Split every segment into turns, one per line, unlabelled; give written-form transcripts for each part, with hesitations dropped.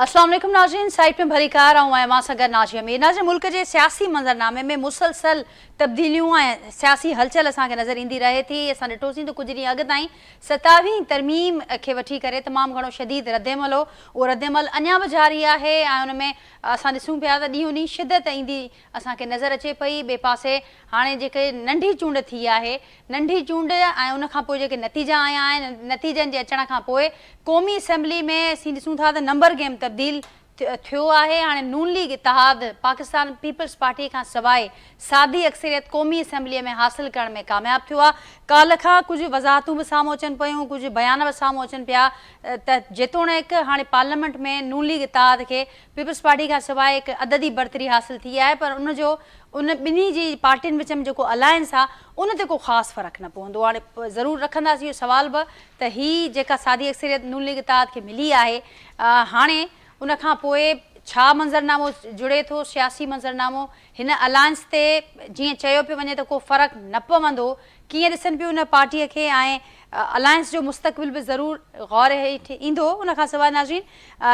अस्सलाम वालेकुम नाज़रीन, साइट में भली कार आऊँ मां सां गॾु नाज़िया मीर। नाज़रीन, मुल्क के सियासी मंज़रनामे में मुसलसल तब्दीलियूं ऐं सियासी हलचल असांखे नज़र ईंदी रहे थी। असां ॾिठोसीं त कुझु ॾींहं अॻु ताईं 27वीं तरमीम खे वठी करे तमामु घणो शदीद रद्दमल हो। उहो रद्दमल अञा बि जारी आहे ऐं उन में असां ॾिसूं पिया त ॾींहों ॾींहुं शिदत ईंदी असांखे नज़र अचे पई। ॿिए पासे हाणे जेके नंढी चूंड थी आहे, नंढी चूंड ऐं उन खां पोइ जेके नतीजा आया आहिनि, नतीजनि जे अचण खां पोइ क़ौमी असैम्बली में असीं ॾिसूं था त नंबर गेम तब्दील थियो आहे। हाणे नून लीग इतिहाद पाकिस्तान पीपल्स पार्टी खां सवाइ सादी अक्सरियत क़ौमी असैम्बलीअ में हासिल करण में कामयाब थियो आहे। काल्ह खां कुझु वज़ाहतूं बि साम्हूं अचनि पियूं, कुझु बयान बि साम्हूं अचनि पिया त जेतोणीकि हाणे पार्लियामेंट में नून लीग इतिहाद खे पीपल्स पार्टी खां सवाइ हिकु अददी बरतरी हासिल थी आहे, पर उन ॿिन्ही जी पार्टियुनि विच में जेको अलायंस आहे उन ते को ख़ासि फ़र्क़ु न पवंदो। हाणे ज़रूरु रखंदासीं इहो सुवाल बि त हीअ जेका सादी अक्सरियत नून लीग इतिहाद खे मिली आहे, हाणे उन खां पोइ छा मंज़रनामो जुड़े थो, सियासी मंज़रनामो हिन अलायंस ते जीअं चयो पियो वञे त को फ़र्क़ु न पवंदो, कीअं ॾिसनि पियूं उन पार्टीअ खे ऐं अलायंस जो मुस्तक़बिल बि ज़रूरु गौर हेठि ईंदो। उन खां सवाइ नाज़रीन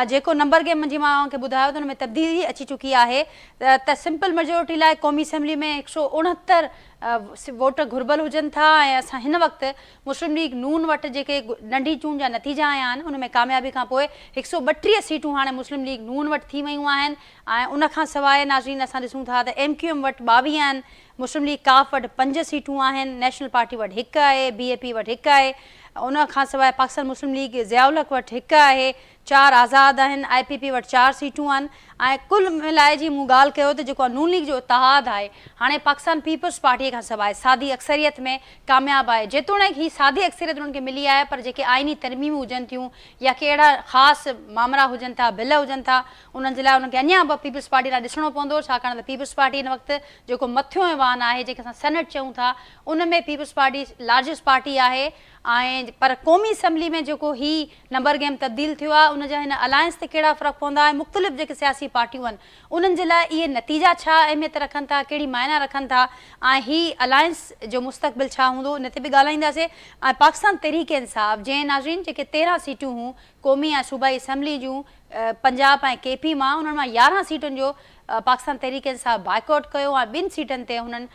जेको नंबर गेम जी मां तव्हांखे ॿुधायो त हुन में तब्दीली अची चुकी आहे त सिंपल मेजोरिटी लाइ क़ौमी असैम्बली में 169 वोट घुर्बल हुजनि था ऐं असां हिन वक़्तु मुस्लिम लीग नून वटि जेके नंढी चूंड जा नतीजा आया आहिनि उन में कामयाबी खां पोइ 132 सीटूं हाणे मुस्लिम लीग नून वटि थी वियूं आहिनि। ऐं उन खां सवाइ नाज़रीन असां ॾिसूं था त MQM वटि 22 आहिनि, मुस्लिम लीग काफ वटि 5 सीटूं आहिनि, नेशनल पार्टी वटि 1 आहे, BAP वटि 1 आहे, उन खां सवाइ पाकिस्तान मुस्लिम लीग ज़ियाउल हक़ वटि 1 आहे, 4 आज़ाद आहिनि, IPP वटि 4 सीटूं आहिनि। ऐं कुल मिलाए जी मूं ॻाल्हि कयो त जेको नून लीग जो इतिहाद आहे हाणे पाकिस्तान पीपल्स पार्टीअ खां सवाइ सादी अक्सरियत में कामयाबु आहे। जेतोणीकि हीअ सादी अक्सरियत उन्हनि खे मिली आहे, पर जेके आइनी तरमीमूं हुजनि थियूं या के अहिड़ा ख़ासि मामला हुजनि था, बिल हुजनि था, उन्हनि जे लाइ उन्हनि खे अञा बि पीपल्स पार्टी लाइ ॾिसणो पवंदो, छाकाणि त पीपल्स पार्टी हिन वक़्तु जेको मथियों ऐवान आहे, जेके असां सेनेट चऊं था, उन में पीपल्स पार्टी लार्जेस्ट पार्टी आहे। ऐं पर क़ौमी असैम्बली में जेको हीअ नंबर गेम तब्दील थियो आहे उन जा हिन अलायंस ते कहिड़ा फ़र्क़ु पवंदा ऐं मुख़्तलिफ़ जेके सियासी पार्टियूं आहिनि उन्हनि जे लाइ इहे नतीजा छा अहमियत रखनि था, कहिड़ी मायना रखनि था ऐं हीअ अलायंस जो मुस्तक़बिल छा हूंदो, इन ते बि ॻाल्हाईंदासीं। ऐं पाकिस्तान तहरीक इंसाफ़ जंहिं नाज़रीन जेके 13 सीटूं हुयूं क़ौमी ऐं सूबाई असैम्बली जूं पंजाब ऐं KP मां, उन्हनि मां 11 सीटुनि जो पाकिस्तान तहरीक इंसाफ़ बाइकॉट कयो ऐं 2 सीटनि ते हुननि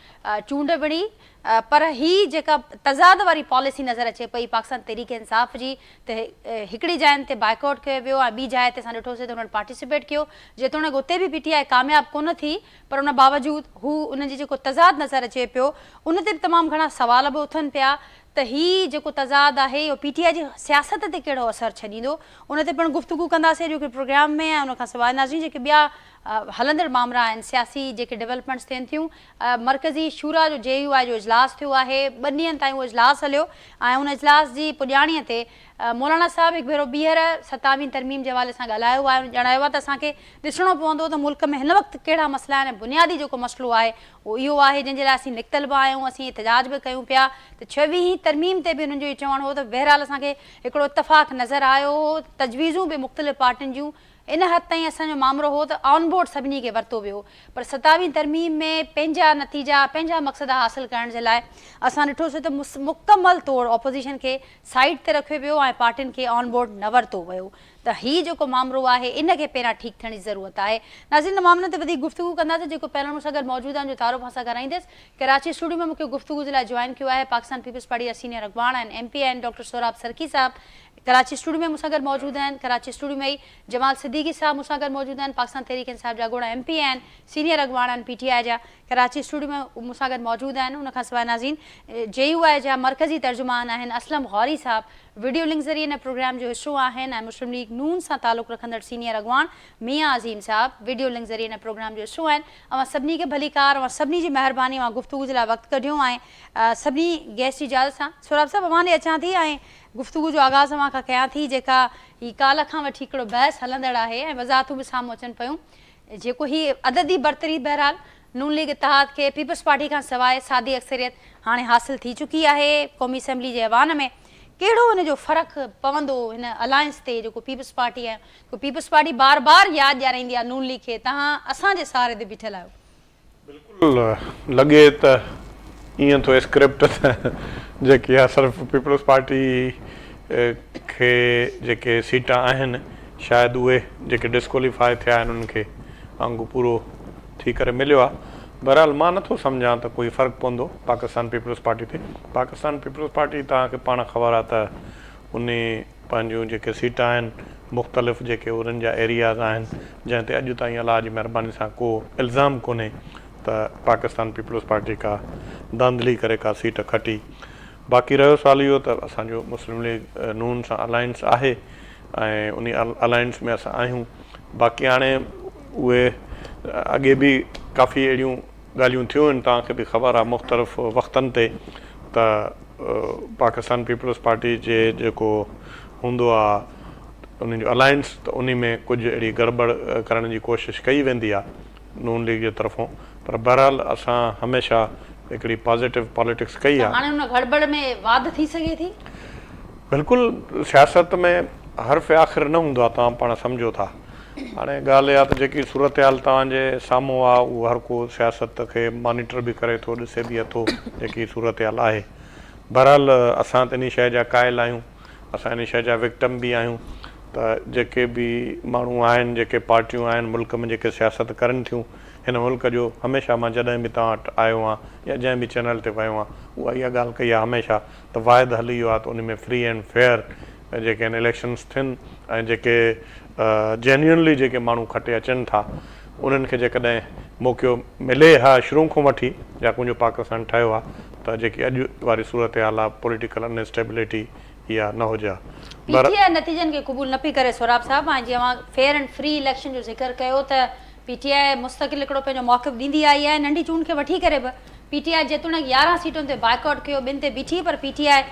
चूंड विड़ी। पर हीअ जेका तज़ाद वारी पॉलिसी नज़र अचे पई पाकिस्तान तहरीक इंसाफ़ जी त हिकिड़ी जाइ ते बाइकॉट कयो वियो ऐं ॿी जाइ ते असां ॾिठोसीं त हुननि पार्टिसिपेट कयो, जेतोणीकि उते बि PTI कामयाबु कोन थी, पर उन बावजूद हू उनजी जेको तज़ाद नज़र अचे पियो उन ते बि तमामु घणा सवाल बि उथनि पिया त हीअ जेको तज़ाद आहे इहो PTI जी सियासत ते कहिड़ो असरु छॾींदो, उन ते पिणु गुफ़्तगू कंदासीं अॼोके प्रोग्राम में। ऐं उन खां सवाइ नाज़रीन जेके ॿिया हलंदड़ मामला आहिनि, सियासी जेके डेवलपमेंट्स थियनि थियूं, मरकज़ी शूरा जो JUI जो इजलास थियो आहे, 2 ॾींहंनि ताईं उहो इजलास हलियो ऐं उन इजलास जी पुॼाणीअ ते मौलाना साहिबु हिकु भेरो ॿीहर 27वीं तरमीम जे हवाले सां ॻाल्हायो आहे, ॼाणायो आहे त असांखे ॾिसणो पवंदो त मुल्क में हिन वक़्तु कहिड़ा मसइला आहिनि। बुनियादी जेको मसइलो आहे उहो इहो आहे जंहिंजे लाइ असीं निकितल बि आहियूं, असीं एतिजाज बि कयूं पिया त 26वीं तरमीम ते बि हुननि जो इहो चवणु हो त बहरहाल असांखे हिकिड़ो इतफ़ाक़ नज़र आयो हो, तजवीज़ूं बि मुख़्तलिफ़ पार्टियुनि जूं इन हद ताईं असांजो मामिलो हो त ऑन बोर्ड सभिनी खे वरितो वियो, पर 27वीं तरमीम में पंहिंजा नतीजा, पंहिंजा मक़सद हासिल करण जे लाइ असां ॾिठोसीं त मुकमल तौरु ऑपोज़िशन खे साइड ते रखियो वियो ऐं पार्टियुनि खे ऑन बोर्ड न वरितो वियो। त हीअ जेको मामिलो आहे इन खे पहिरियां ठीकु थियण जी ज़रूरत आहे। नाज़रीन, इन मामले ते वधीक गुफ़्तगू कंदासीं, जेको पहिरियों मूंसां गॾु मौजूदु आहिनि जो तारुफ़ सां ॻाल्हाईंदसि। कराची स्टूडियो में मूंखे गुफ़्तगू जे लाइ जॉइन कयो आहे पाकिस्तान पीपल्स पार्टी जा सीनियर अॻवान आहिनि, MP आहिनि डॉक्टर सोराब सरकी साहब, कराची स्टूडियो में मूंसां गॾु मौजूदु आहिनि। कराची स्टूडियो में ई जमाल सिद्दीकी साहब मूंसां गॾु मौजूदु आहिनि, पाकिस्तान तहरीक इंसाफ़ जा ॻोड़ा MP आहिनि, सीनियर अॻवान आहिनि PTI जा, कराची स्टूडियो में मूंसां गॾु मौजूदु आहिनि। उन खां सवाइ नाज़रीन JUI जा मरकज़ी तर्जुमान आहिनि असलम गौरी साहब, वीडियो लिंक ज़रिए हिन प्रोग्राम जो हिसो आहिनि ऐं मुस्लिम लीग नून सां तालुक़ु रखंदड़ सीनियर अॻवान मियां अज़ीम साहब वीडियो लिंक ज़रिए हिन प्रोग्राम जो हिसो आहिनि। अवां सभिनी खे भली कार, अवां सभिनी जी महिरबानी, अवां गुफ़्तगू जे लाइ वक़्तु कढियो ऐं सभिनी गेस्ट जी इजाज़त सां सोराब साहब अवां ॾे अचां थी ऐं गुफ़्तगू जो आगाज़ अवां खां कयां थी, जेका हीअ काल्ह खां वठी हिकिड़ो बहस हलंदड़ आहे ऐं वज़ाहतूं बि साम्हूं अचनि पियूं, जेको हीअ अददी बरतरी बहरहाल नून लीग इतिहाद खे पीपल्स पार्टी खां सवाइ सादी अक्सरियत हाणे हासिल थी चुकी आहे क़ौमी असैम्बली जे ऐवान में, कहिड़ो हिन जो फ़र्क़ु पवंदो हिन अलायंस ते जेको पीपल्स पार्टी आहे, को पीपल्स पार्टी बार बार यादि ॾियाराईंदी आहे नून लीग खे, तव्हां असांजे सहारे ते बीठल आहियो।
बिल्कुलु लॻे त ईअं थो स्क्रिप्ट त जेकी आहे सिर्फ़ु पीपल्स पार्टी खे जेके सीटां आहिनि शायदि उहे जेके डिस्क्वालीफाई थिया आहिनि उन्हनि खे वांगुरु पूरो थी करे मिलियो आहे। बहरहाल मां नथो सम्झां त कोई फ़र्क़ु पवंदो पाकिस्तान पीपल्स पार्टी ते। पाकिस्तान पीपल्स पार्टी तव्हांखे पाण ख़बर आहे त उन पंहिंजूं जेके सीट आहिनि मुख़्तलिफ़ जेके उन्हनि जा एरियाज़ आहिनि जंहिं ते अॼु ताईं अलाह जी महिरबानी सां को इल्ज़ाम कोन्हे त पाकिस्तान पीपल्स पार्टी का धांधली करे का सीट खटी। बाक़ी रहियो सुवाल इहो त असांजो मुस्लिम लीग नून सां अलायंस आहे ऐं उन अलायंस में असां आहियूं। बाक़ी हाणे उहे अॻे बि काफ़ी अहिड़ियूं ॻाल्हियूं थियूं आहिनि, तव्हांखे बि ख़बर आहे मुख़्तलिफ़ वक़्तनि ते त पाकिस्तान पीपल्स पार्टी जे जेको हूंदो आहे उन जो अलायंस त उन में कुझु अहिड़ी गड़बड़ करण जी कोशिशि कई वेंदी आहे नून लीग जे तरफ़ां। पर बहरहाल असां हमेशह हिकिड़ी पॉज़िटिव पॉलिटिक्स कई आहे।
हाणे उन गड़बड़ में वाध थी सघे थी?
बिल्कुलु सियासत में हर्फ़ आख़िर न हूंदो आहे, तव्हां पाण सम्झो था। हाणे ॻाल्हि इहा त जेकी सूरत हाल तव्हांजे साम्हूं आहे उहो हर को सियासत खे मॉनिटर बि करे थो, ॾिसे बि थो जेकी सूरत हाल आहे। बहरहाल असां त इन शइ जा क़ाइल आहियूं, असां इन शइ जा विक्टिम बि आहियूं त जेके बि माण्हू आहिनि, जेके पार्टियूं आहिनि मुल्क में जेके सियासत करनि थियूं, हिन मुल्क जो हमेशह मां जॾहिं बि तव्हां वटि आयो आहियां या जंहिं बि चैनल ते वियो आहियां उहा इहा ॻाल्हि कई आहे हमेशह त वाइदु हल इहो आहे त उन में फ्री एंड फेयर जेके आहिनि इलेक्शन्स थियनि ऐं जेके जेन्युनली जेके माण्हू खटे अचनि था उन्हनि खे जेकॾहिं मौक़ो मिले हा शुरू खां वठी जेको पाकिस्तान ठहियो आहे त जेकी अॼु वारी सूरत हाल आहे पॉलिटिकल अनस्टेबिलिटी इहा न हुजे हा।
पीटीआई नतीजनि खे क़बूल न पई करे सोराब साहब। ऐं जीअं मां फेयर एंड फ्री इलेक्शन जो ज़िक्र कयो त पीटीआई मुस्तक़िल हिकिड़ो पंहिंजो मौक़िफ़ ॾींदी आई आहे। नंढी चूंड खे वठी करे बि पीटीआई जेतोणीकि 11 सीटुनि ते बाइकआउट कयो, 2 ते बीठी, पर पीटीआई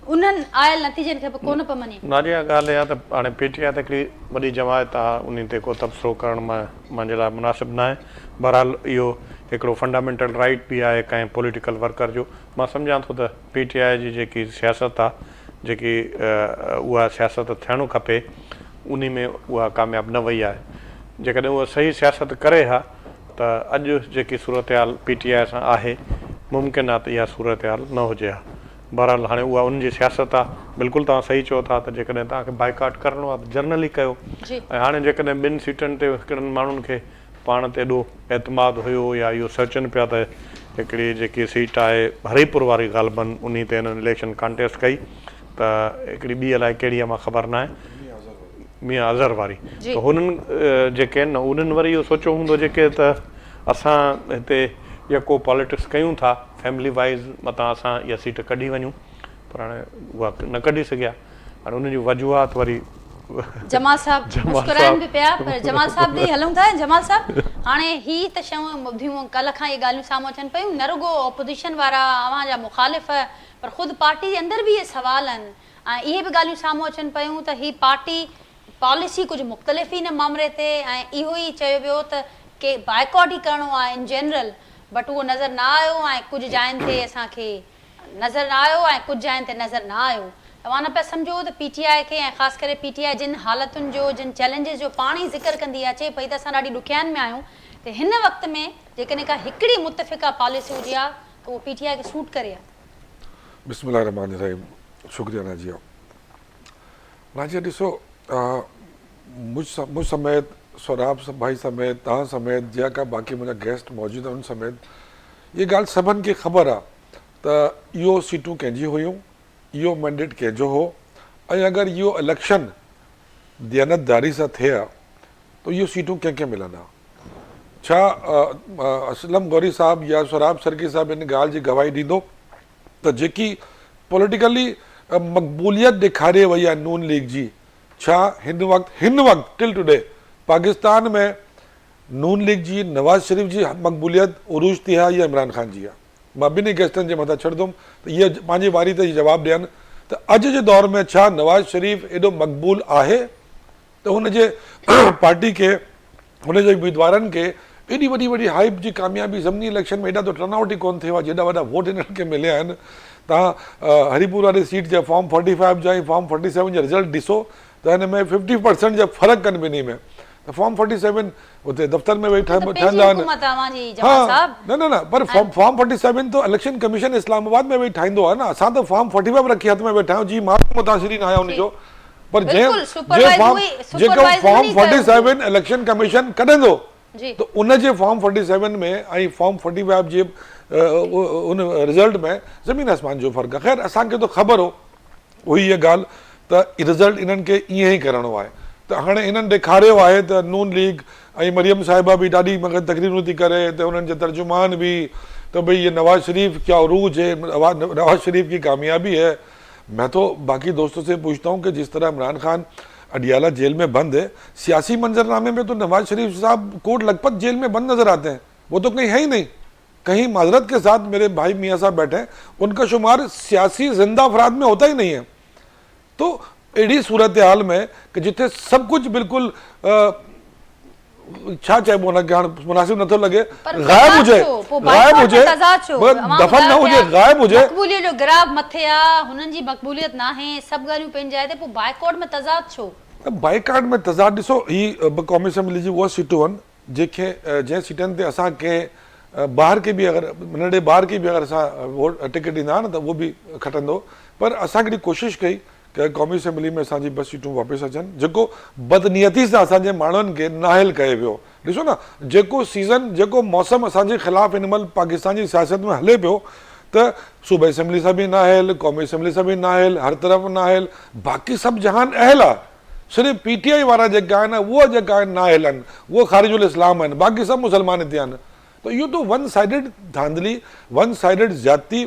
उन्हनि आयल नतीजनि खे बि कोन पियो मञे।
नाज़िया ॻाल्हि इहा त हाणे पीटीआई त हिकिड़ी वॾी जमायत आहे, उन ते को तबसरो करणु मुंहिंजे लाइ मुनासिबु न आहे। बहरहाल इहो हिकिड़ो फंडामेंटल राइट बि आहे कंहिं पॉलिटिकल वर्कर जो। मां सम्झां थो त पीटीआई जी जेकी सियासत आहे, जेकी उहा सियासत थियणु खपे, उन में उहा कामयाबु न वई आहे। जेकॾहिं उहा सही सियासत करे हा त अॼु जेकी सूरत हाल पीटीआई सां आहे मुमकिन आहे त इहा सूरत हाल न हुजे हा। बहरहाल हाणे उहा उनजी सियासत आहे। बिल्कुलु तव्हां सही चओ था त जेकॾहिं तव्हांखे बाइकाट करिणो आहे त जर्नली कयो। ऐं हाणे जेकॾहिं 2 सीटुनि ते हिकिड़नि माण्हुनि खे पाण ते एॾो एतमाद हुयो या इहो सोचनि पिया त हिकिड़ी जेकी सीट आहे हरीपुर वारी ग़ालिबन उन ते हिननि इलेक्शन कॉन्टेस्ट कई त हिकिड़ी ॿी अलाए कहिड़ी आहे मां ख़बर न आहे, मियां अज़हर वारी। त हुननि जेके आहिनि न उन्हनि वरी इहो सोचियो हूंदो जेके त असां हिते जेको पॉलिटिक्स कयूं था फैमिली वाइज़ मथां असां इहा सीट कढी वञूं, पर हाणे उहा न कढी सघिया। हाणे उन जूं वजूहात वरी
जमाल साहब मुस्कुराइनि बि पिया, पर जमाल साहब ॾे हलूं था। जमाल साहब, हाणे ही त शयूं ॿुधियूं, कल्ह खां इहे ॻाल्हियूं साम्हूं अचनि पियूं, न रुगो ऑपोज़िशन वारा अवां जा मुख़ालिफ़ पर ख़ुदि पार्टी जे अंदरि बि इहे सवाल आहिनि ऐं इहे बि ॻाल्हियूं साम्हूं अचनि पियूं त ही पार्टी पॉलिसी कुझु मुख़्तलिफ़ ई न मामले ते, ऐं इहो ई चयो वियो त के बाइकॉट ई करिणो आहे इन जनरल, बट उहो नज़र न आयो ऐं कुझु जायुनि ते असांखे नज़र न आयो ऐं कुझु जायुनि ते नज़र न आयो। तव्हां न पिया सम्झो त पीटीआई खे ऐं ख़ासि करे पीटीआई जिन हालतुनि जो, जिन चैलेंजिस जो पाण ई ज़िक्र कंदी आहे, चए पई त असां ॾाढी ॾुखियाईनि में आहियूं, त हिन वक़्त में जेकॾहिं का हिकिड़ी मुतफ़िक़ा पॉलिसी हुजे हा त उहो पीटीआई खे सूट करे हा।
बिस्मिल्लाह रहमान रहीम। शुक्रिया नाजिया। नाजिया ॾिसो, मुझ समेत, सोराब भाई समेत, तव्हां समेत, जेका का बाक़ी मुंहिंजा गेस्ट मौजूदु आहिनि उन समेत ये ॻाल्हि सभिनि खे ख़बर आहे त इहो सीटूं कंहिंजी हुयूं, इहो मैंडेट कंहिंजो हो, ऐं अगरि इहो इलेक्शन दियानतदारी सां थिए हा त इहो सीटूं कंहिंखे मिलनि हा। छा असलम गौरी साहब या सोराब सरकी साहब इन ॻाल्हि जी गवाही ॾींदो त जेकी पॉलिटिकली मक़बूलियत ॾेखारे वई आहे नून लीग जी, छा हिन वक़्तु टिल टुडे पाकिस्तान में नून लीग जी नवाज़ शरीफ़ जी मक़बूलियत उरूज थी आहे या इमरान ख़ान जी आहे? मां ॿिन्ही गेस्टनि जे मथां छॾंदुमि त इहे पंहिंजी वारी ते जवाबु ॾियनि त अॼु जे दौर में छा नवाज़ शरीफ़ एॾो मक़बूल आहे त हुनजे पार्टी खे, हुनजे उम्मीदवारनि खे एॾी वॾी वॾी हाइप जी कामयाबी सभिनी इलेक्शन में एॾा त टर्नआउट ई कोन थियो आहे, जेॾा वॾा वोट हिननि खे मिलिया आहिनि। तव्हां हरीपुर वारी सीट जा फॉर्म 45 जा ऐं फॉर्म 47 जा रिज़ल्ट ॾिसो त हिन में 50% जा फ़र्क़ु आहिनि ॿिन्ही में। त फॉर्म 47 हुते दफ़्तर में वेही ठहंदा आहिनि। हा, न पर फॉर्म 47 तो इलेक्शन कमीशन इस्लामाबाद में वेही ठाहींदो आहे न। असां त फॉर्म 45 रखी हथ में वेठा आहियूं। जी मां मुतासिरीन आहियां हुनजो। पर
बिल्कुल, supervise हुई, supervise
फॉर्म
नहीं कयो।
47 इलेक्शन कमीशन कढंदो
जी
तो उन जे फॉर्म 47 में ऐं फॉर्म 45 जे उन रिज़ल्ट में ज़मीन आसमान जो फ़र्क़ु आहे। ख़ैर असांखे तो ख़बर हो हुई इहा ॻाल्हि त रिज़ल्ट इन्हनि खे ईअं ई करिणो आहे। त हाणे इन्हनि ॾेखारियो आहे त नून लीग ऐं मरियम साहिबा बि ॾाढी मगर तकरीरूं थी करे, त उन्हनि जे तर्जुमान बि तो भाई ये नवाज शरीफ क्या अरूज है, नवाज शरीफ की कामयाबी है। मैं तो बाकी दोस्तों से पूछता हूँ कि जिस तरह इमरान खान अडियाला जेल में बंद है, सियासी मंजरनामे में तो नवाज शरीफ साहब कोट लखपत जेल में बंद नजर आते हैं, वो तो कहीं है ही नहीं। कहीं माजरत के साथ मेरे भाई मियाँ साहब बैठे हैं, उनका शुमार सियासी जिंदा अफराद में होता ही नहीं है। तो अड़ी सूरत हाल में कि जिथे सब कुछ बिल्कुल छा चइबो हुनखे हाणे मुनासिब नथो लगे, गायब हुजे दफ़न न हुजे, गायब हुजे।
मक़बूलियत जो ग्राफ मथे आ, हुननि जी मक़बूलियत नाहे, सब ॻाल्हियूं पंहिंजी जाइ ते, पोइ बाइकॉट में तज़ाद छो?
बाइकाट में तज़ाद ॾिसो, ही क़ौमी असम्बली जी उहा सीटूं आहिनि जंहिंखे जंहिं सीटनि ते असां कंहिं ॿार खे बि अगरि नंढे ॿार खे बि अगरि असां वोट टिकट ॾींदा न त उहो बि खटंदो। पर असां हिकिड़ी कोशिशि कई कि क़ौमी असम्बली में असांजी ॿ सीटूं वापसि अचनि, जेको बदनियती सां असांजे माण्हुनि खे नाहिल कयो वियो। ॾिसो न, जेको सीज़न जेको मौसम असांजे ख़िलाफ़ु हिन महिल पाकिस्तान जी सियासत में हले पियो, त सूबाई असम्बली सां बि नाहिल, क़ौमी असम्बली सां बि नाहिल, हर तरफ़ नाहिल, बाक़ी सभु जहान अहल आहे। सिर्फ़ु PTI वारा जेका आहिनि उहा जेका आहिनि नाहिल आहिनि, उहो ख़ारिजुल इस्लाम आहिनि, बाक़ी सभु मुस्लमान हिते आहिनि। त इहो त वन साइडेड धांधली, वन साइडेड ज़्यादती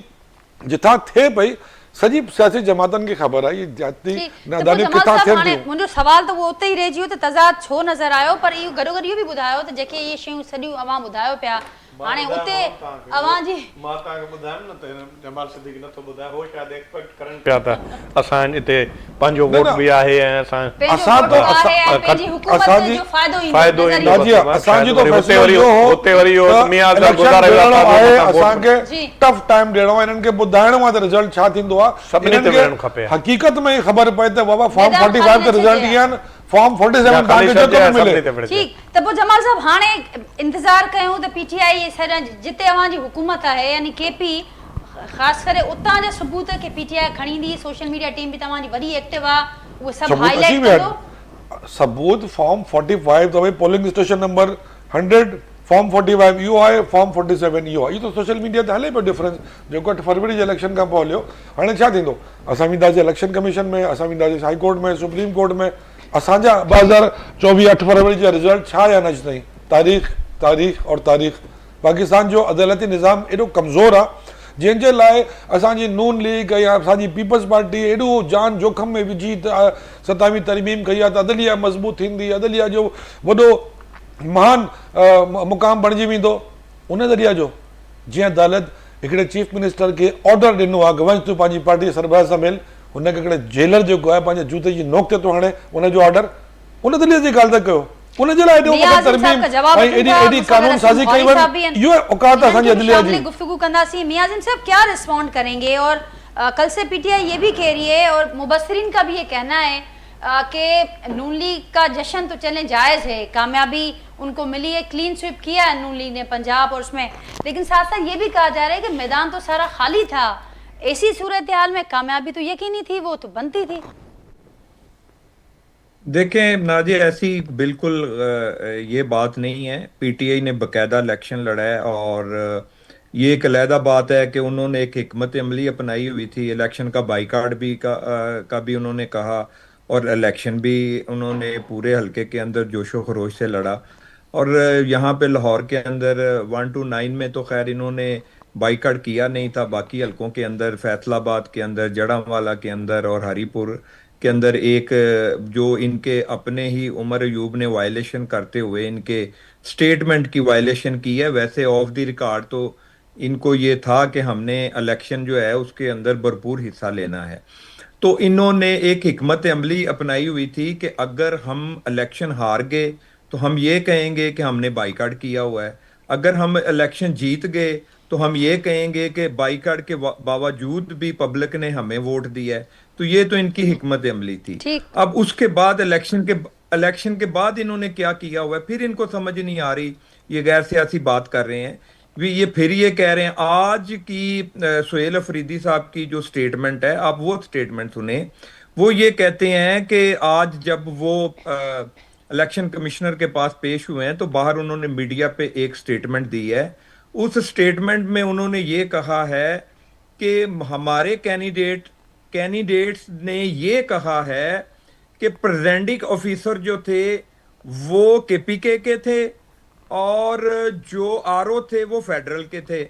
जिथां थिए पई, सॼी सियासी जमातनि खे ख़बर आहे ये जाती नादानी किथां थियनि थियूं।
मुंहिंजो सवाल त उहो उते ई रहिजी वियो त तज़ाद छो नज़र आयो, पर इहो गॾो गॾु इहो बि ॿुधायो त जेके इहे शयूं सॼियूं अवां ॿुधायो पिया, हाणे उते अवां जी
मां तव्हांखे ॿुधायमि न त जमाल सिद्दीकी नथो ॿुधाए, हो शायदि एक्सपेक्ट करनि पिया त असां हिते पंहिंजो वोट बि आहे ऐं असां
पंहिंजी हुकूमत जो फ़ाइदो
ईंदो। असांजी तो
हुते वरी मियां साहब गुज़ारे विया
आहे, असांखे टफ टाइम ॾियणो आहे, इन्हनि खे ॿुधाइणो आहे त रिज़ल्ट छा थींदो आहे।
सभिनी ते वेहणो खपे।
हक़ीक़त में ख़बर पए त बाबा फॉर्म 45 ते रिज़ल्ट ईंदा आहिनि, फॉर्म 47 तव्हांखे जेको मिले।
ठीक, त पोइ जमाल साहब हाणे इंतज़ार कयूं त PTI जिते अवां जी हुकूमत आहे यानी KP ख़ासि करे उतां जा सबूत के PTI खणी ईंदी, सोशल मीडिया टीम बि तव्हांजी वॾी एक्टिव आहे, उहे सभु हाईलाइट कंदो।
सबूत फॉर्म 45 तो भाई पोलिंग स्टेशन नंबर 100 फॉर्म 45 इहो आहे, फॉर्म 47 इहो आहे। इहो त सोशल मीडिया ते हले पियो डिफरेंस, जेको 8 फरवरी जे इलेक्शन खां पोइ हलियो। हाणे छा थींदो, असां वेंदासीं इलेक्शन कमीशन में, असां वेंदासीं हाई कोर्ट में, सुप्रीम कोर्ट में, असांजा 2024 8 फरवरी जा रिज़ल्ट छा आया अॼु ताईं, तारीख़ और तारीख़। पाकिस्तान जो अदालती निज़ाम एॾो कमज़ोर आहे जंहिंजे लाइ असांजी नून लीग या असांजी पीपल्स पार्टी एॾो जान जोखम में विझी 27वीं तरमीम कई आहे त अदलिया मज़बूत थींदी, अदलिया जो वॾो महान मुक़ाम बणिजी वेंदो। उन ज़रिया जो जीअं अदालत हिकिड़े चीफ मिनिस्टर खे ऑर्डर ॾिनो आहे कि वञ तूं पंहिंजी पार्टी सरबराह सां मिल, हुनखे हिकिड़े जेलर जेको आहे पंहिंजे जूते जी नोक ते थो हाणे उनजो ऑर्डर, उन ज़रिए जी ॻाल्हि था कयो। उनजे लाइ कानून साज़ी कई वञे, इहो औकात असांजी अदलिया जी।
गुफ्तगू कंदासीं। मियां आज़म साहब क्या रिस्पॉन्ड करेंगे? और कल से PTI ये भी कह रही है और मुबस्सिरीन का भी ये कहना है कि नून लीग का जश्न तो चलने जायज़ है, कामयाबी उनको मिली है, क्लीन स्वीप किया है नून लीग ने पंजाब और उसमें, लेकिन साथ साथ ये भी कहा जा रहा है कि मैदान तो सारा खाली था। ऐसी सूरत हाल में कामयाबी तो यकीनी थी, वो तो बनती थी।
देखें नाजी, ऐसी बिल्कुल ये बात नहीं है। PTI ने बाकायदा इलेक्शन लड़ा है और ये एक अलहदा बात है कि उन्होंने एक हिकमत अमली अपनाई हुई थी। इलेक्शन का बाइकाट भी का भी उन्होंने कहा और इलेक्शन भी उन्होंने पूरे हल्के के अंदर जोशो खरोश से लड़ा। और यहाँ पे लाहौर के अंदर 1 to 9 में तो खैर इन्होंने बाइकाट किया नहीं था, बाकी हल्कों के अंदर फैसलाबाद के अंदर, जड़ांवाला के अंदर और हरीपुर के अंदर एक जो इनके अपने ही उमर अयूब ने वायलेशन करते हुए इनके स्टेटमेंट की वायलेशन की है। वैसे ऑफ द रिकॉर्ड तो इनको ये था कि हमने इलेक्शन जो है उसके अंदर भरपूर हिस्सा लेना है। तो इन्होंने एक हिकमत अमली अपनाई हुई थी कि अगर हम इलेक्शन हार गए तो हम ये कहेंगे कि हमने बाइकाट किया हुआ है, अगर हम इलेक्शन जीत गए तो हम ये कहेंगे कि बाइकाट के बावजूद भी पब्लिक ने हमें वोट दिया है। तो ये तो इनकी हिकमत अमली थी। अब उसके बाद इलेक्शन के बाद इन्होंने क्या किया हुआ है, फिर इनको समझ नहीं आ रही, ये गैर सियासी बात कर रहे हैं। ये फिर ये कह रहे हैं, आज की सुहेल अफरीदी साहब की जो स्टेटमेंट है, आप वो स्टेटमेंट सुने। वो ये कहते हैं कि आज जब वो इलेक्शन कमिश्नर के पास पेश हुए हैं तो बाहर उन्होंने मीडिया पे एक स्टेटमेंट दी है। उस स्टेटमेंट में उन्होंने ये कहा है कि हमारे कैंडिडेट्स ने ये कहा है कि प्रेजेंटिंग ऑफिसर जो थे वो केपीके के थे और जो आरओ थे वो फेडरल के थे।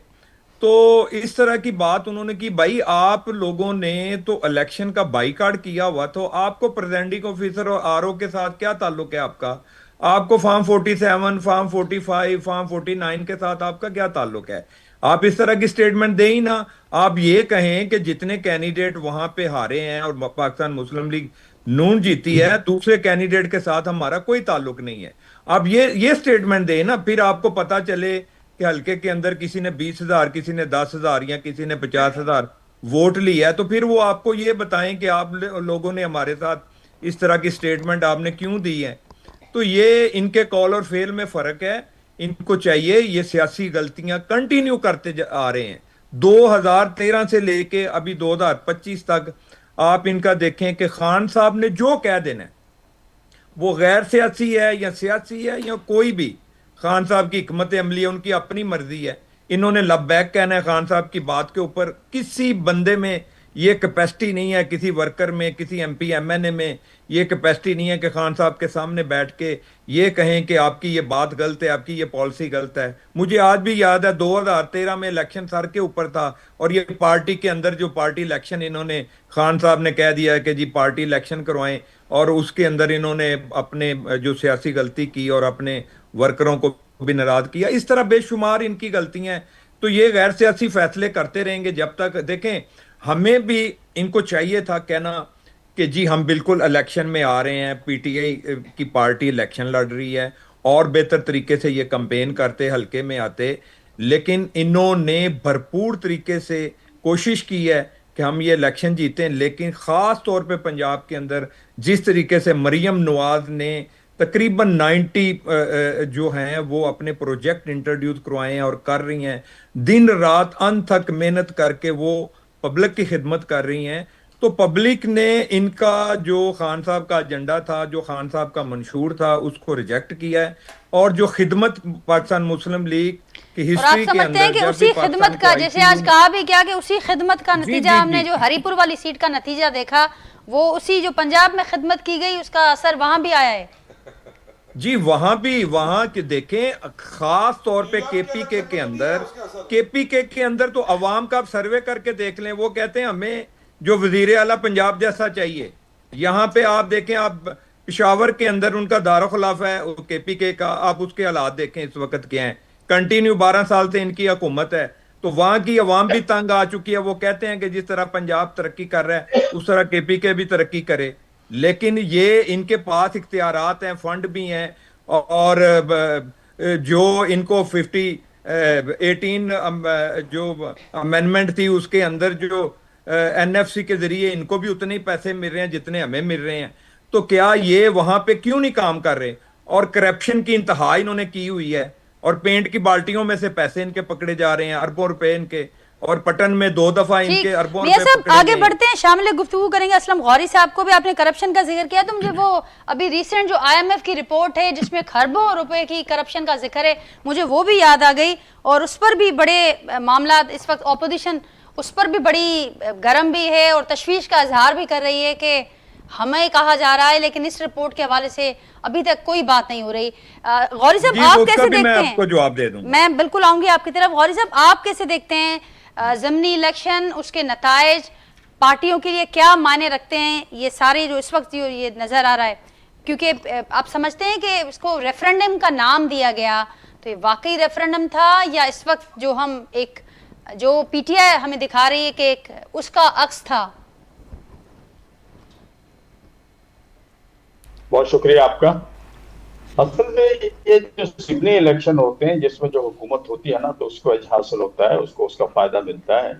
तो इस तरह की बात उन्होंने की, भाई आप लोगों ने तो इलेक्शन का बाईकाट किया हुआ, तो आपको प्रेजेंटिंग ऑफिसर और आरओ के साथ क्या ताल्लुक है आपका? आपको फॉर्म 47, फॉर्म 45, फॉर्म 49 के साथ आपका क्या ताल्लुक है? आप इस तरह की स्टेटमेंट दें ही ना। आप ये कहें कि जितने कैंडिडेट वहां पे हारे हैं और पाकिस्तान मुस्लिम लीग नून जीती है, दूसरे कैंडिडेट के साथ हमारा कोई ताल्लुक नहीं है। आप ये स्टेटमेंट दें ना, फिर आपको पता चले कि हल्के के अंदर किसी ने 20,000, किसी ने 10,000 या किसी ने 50,000 वोट लिया है, तो फिर वो आपको ये बताएं कि आप लोगों ने हमारे साथ इस तरह की स्टेटमेंट आपने क्यों दी है। तो ये इनके कॉल और फेल में फर्क है। इनको चाहिए ये सियासी गलतियां कंटिन्यू करते आ रहे हैं 2013 से लेके अभी 2025 तक। आप इनका देखें कि खान साहब ने जो कह देना है, वो गैर सियासी है या सियासी है या कोई भी, खान साहब की हिकमत अमली है, उनकी अपनी मर्जी है। इन्होंने लबैक कहना है खान साहब की बात के ऊपर। किसी बंदे में ये कैपेसिटी नहीं है, किसी वर्कर में, किसी एमपी एमएनए में ये कैपेसिटी नहीं है कि खान साहब के सामने बैठ के ये कहें कि आपकी ये बात गलत है, आपकी ये पॉलिसी गलत है। मुझे आज भी याद है 2013 में इलेक्शन सर के ऊपर था और ये पार्टी के अंदर जो पार्टी इलेक्शन इन्होंने, खान साहब ने कह दिया कि जी पार्टी इलेक्शन करवाएं, और उसके अंदर इन्होंने अपने जो सियासी गलती की और अपने वर्करों को भी नाराज किया। इस तरह बेशुमार इनकी गलतियां हैं। तो ये गैर सियासी फैसले करते रहेंगे जब तक। देखें, हमें भी इनको चाहिए था कहना कि जी हम बिल्कुल इलेक्शन में आ रहे हैं, पीटीआई की पार्टी इलेक्शन लड़ रही है, और बेहतर तरीके से ये कैंपेन करते, हल्के में आते। लेकिन इन्होंने भरपूर तरीके से कोशिश की है कि हम ये इलेक्शन जीतें। लेकिन ख़ास तौर पे पंजाब के अंदर जिस तरीके से मरियम नवाज ने तकरीबन 90 जो हैं वो अपने प्रोजेक्ट इंट्रोड्यूस करवाए हैं और कर रही हैं, दिन रात अनथक मेहनत करके वो पब्लिक की खिदमत कर रही हैं। तो पब्लिक ने इनका जो खान साहब का एजेंडा था, जो खान साहब का मंशूर था, उसको रिजेक्ट किया है। और जो खिदमत पाकिस्तान मुस्लिम लीग की
और आप
हिस्ट्री के
समझते हैं
अंदर
कि
जब
उसी
भी
खिदमत
पाकिस्तान
का,
को
जैसे आज कहा भी क्या कि उसी खिदमत का
जी
नतीजा
जी
हमने
जी
जो हरिपुर वाली सीट का नतीजा देखा, वो उसी जो पंजाब में खिदमत की गई उसका असर वहां भी आया है।
जी, वहां भी, वहां के देखें, खास तौर पे केपीके के अंदर तो अवाम का आप सर्वे करके देख लें। वो कहते हैं हमें जो वजीर आला पंजाब जैसा चाहिए। यहां पे आप देखें, आप पिशावर के अंदर उनका दारो खिलाफ है केपीके का, आप उसके हालात देखें इस वक्त क्या है। कंटिन्यू 12 साल से इनकी हुकूमत है, तो वहां की अवाम भी तंग आ चुकी है। वो कहते हैं कि जिस तरह पंजाब तरक्की कर रहा है उस तरह केपीके भी तरक्की करे। लेकिन ये इनके पास इख्तियारात हैं, फंड भी हैं, और जो इनको 18 जो अमेंडमेंट थी उसके अंदर जो एनएफसी के जरिए इनको भी उतने ही पैसे मिल रहे हैं जितने हमें मिल रहे हैं। तो क्या ये वहां पे क्यों नहीं काम कर रहे? और करप्शन की इंतहा इन्होंने की हुई है, और पेंट की बाल्टियों में से पैसे इनके पकड़े जा रहे हैं, अरबों रुपए इनके, और पटन में 2 दफा इनके अरबों
मियां
रुपए
साहब
पकड़े
आगे
गए।
बढ़ते हैं, शामिल गुफ्तगू करेंगे असलम गौरी साहब को भी। आपने करप्शन का जिक्र किया तो मुझे वो अभी रिसेंट जो आईएमएफ की रिपोर्ट है जिसमें खरबों रुपए की करप्शन का जिक्र है, मुझे वो भी याद आ गई। और उस पर भी बड़े मामला इस वक्त ऑपोजिशन उस पर भी बड़ी गर्म भी है और तशवीश का इजहार भी कर रही है कि हमें कहा जा रहा है, लेकिन इस रिपोर्ट के हवाले से अभी तक कोई बात नहीं हो रही। गौरी साहब,
जी,
आप
उसका
कैसे
भी
देखते
मैं
हैं?
आपको जवाब दे दूं।
मैं बिल्कुल आऊंगी आपकी तरफ। गौरी साहब, आप कैसे देखते हैं ज़मीनी इलेक्शन, उसके नताइज पार्टियों के लिए क्या मायने रखते हैं? ये सारे जो इस वक्त ये नज़र आ रहा है, क्योंकि आप समझते हैं कि इसको रेफरेंडम का नाम दिया गया, तो ये वाकई रेफरेंडम था या इस वक्त जो हम एक जो पीटीआई हमें दिखा रही है कि एक उसका अक्स था?
बहुत शुक्रिया आपका। असल में ये जो सिडनी इलेक्शन होते हैं जिसमें जो हुकूमत होती है ना, तो उसको एज हासिल होता है, उसको उसका फायदा मिलता है।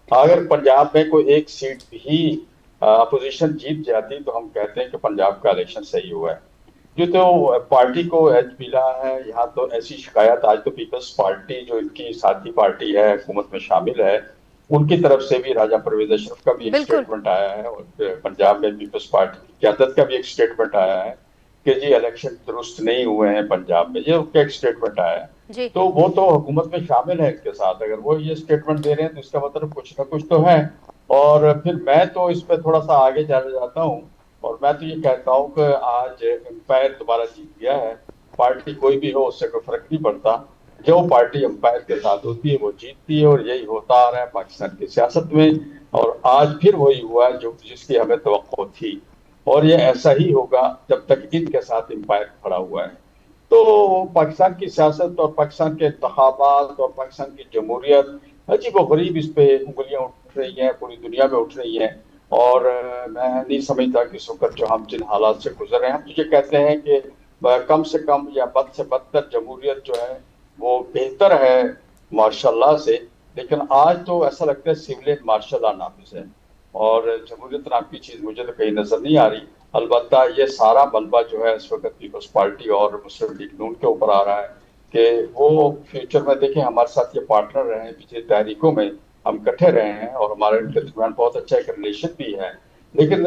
अगर पंजाब में कोई एक सीट भी अपोजिशन जीत जाती तो हम कहते हैं कि पंजाब का इलेक्शन सही हुआ है। जो तो पार्टी को एज मिला है यहाँ, तो ऐसी शिकायत आज तो पीपल्स पार्टी जो इनकी साथी पार्टी है हुकूमत में शामिल है, उनकी तरफ से भी राजा परवेज अशरफ का भी एक
बिल्कुल।
स्टेटमेंट आया है और पंजाब में पीपल्स पार्टी की क़यादत का भी एक स्टेटमेंट आया है कि जी इलेक्शन दुरुस्त नहीं हुए हैं पंजाब में, ये उनका एक स्टेटमेंट आया है।
जी।
तो वो तो हुकूमत में शामिल है इनके साथ, अगर वो ये स्टेटमेंट दे रहे हैं तो इसका मतलब कुछ ना कुछ तो है। और फिर मैं तो इस पे थोड़ा सा आगे चला जाता हूँ और मैं तो ये कहता हूँ कि आज एम्पायर दोबारा जीत गया है। पार्टी कोई भी हो उससे कोई फर्क नहीं पड़ता, जो पार्टी एम्पायर के साथ होती है वो जीतती है और यही होता आ रहा है पाकिस्तान की सियासत में। और आज फिर वही हुआ है जो जिसकी हमें तवक्को थी, और ये ऐसा ही होगा जब तक इनके साथ एम्पायर खड़ा हुआ है। तो पाकिस्तान की सियासत और पाकिस्तान के इंतखाबात और पाकिस्तान की जमहूरियत अजीब व गरीब इस पे उंगलियां उठ रही हैं, पूरी दुनिया में उठ रही हैं। और मैं नहीं समझता कि इस वक्त जो हम जिन हालात से गुजर रहे हैं, हम तो ये कहते हैं कि कम से कम या बद से बदतर जमहूरियत जो है वो बेहतर है मार्शल से, लेकिन आज तो ऐसा लगता है सिविलियन मार्शल नाफिज है और जमहूरियत नाम की चीज मुझे तो कहीं नजर नहीं आ रही। अलबत्ता ये सारा मलबा जो है इस वक्त पीपल्स पार्टी और मुस्लिम लीग नून के ऊपर आ रहा है कि वो फ्यूचर में देखें हमारे साथ ये पार्टनर रहे हैं पिछले तहरीकों में, हम इकट्ठे रहे हैं और हमारे इनके दरमियान बहुत अच्छा एक रिलेशन भी है। लेकिन